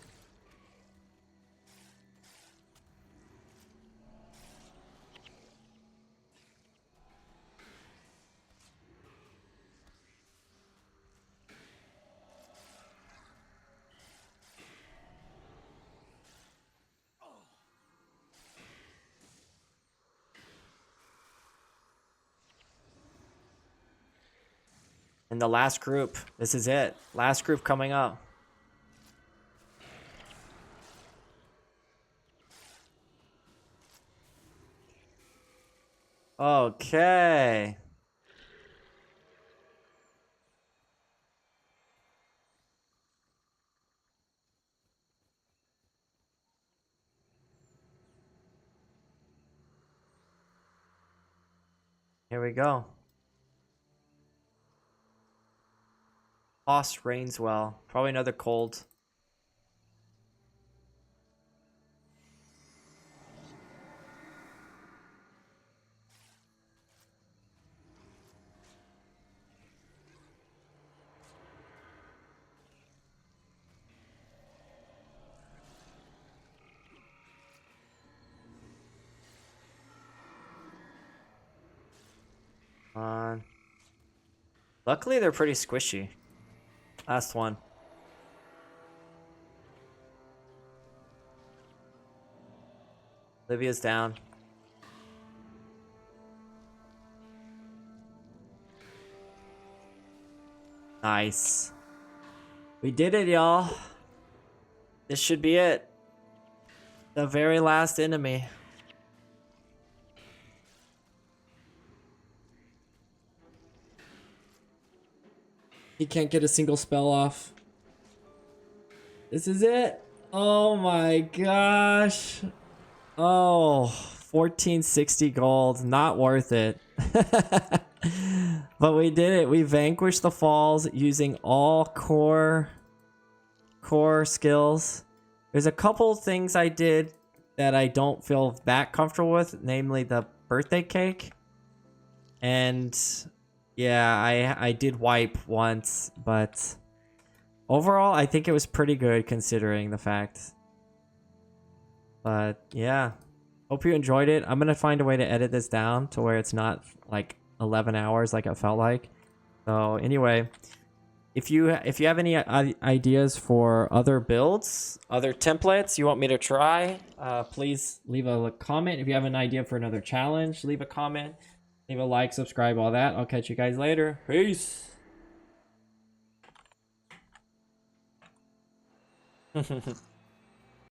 And the last group, this is it. Last group coming up. Okay. Here we go. Lost Rainswell. Probably another cold. Luckily, they're pretty squishy. Last one. Livia's down. Nice. We did it, y'all. This should be it. The very last enemy. He can't get a single spell off. This is it. Oh my gosh. Oh, 1460 gold. Not worth it. But we did it. We vanquished the falls using all core skills. There's a couple things I did that I don't feel that comfortable with, namely the birthday cake. And yeah, I did wipe once, but overall I think it was pretty good considering the fact. But yeah, hope you enjoyed it. I'm gonna find a way to edit this down to where it's not like 11 hours like it felt like. So anyway, if you have any ideas for other builds, other templates you want me to try, please leave a comment. If you have an idea for another challenge, leave a comment, leave a like, subscribe, all that. I'll catch you guys later. Peace.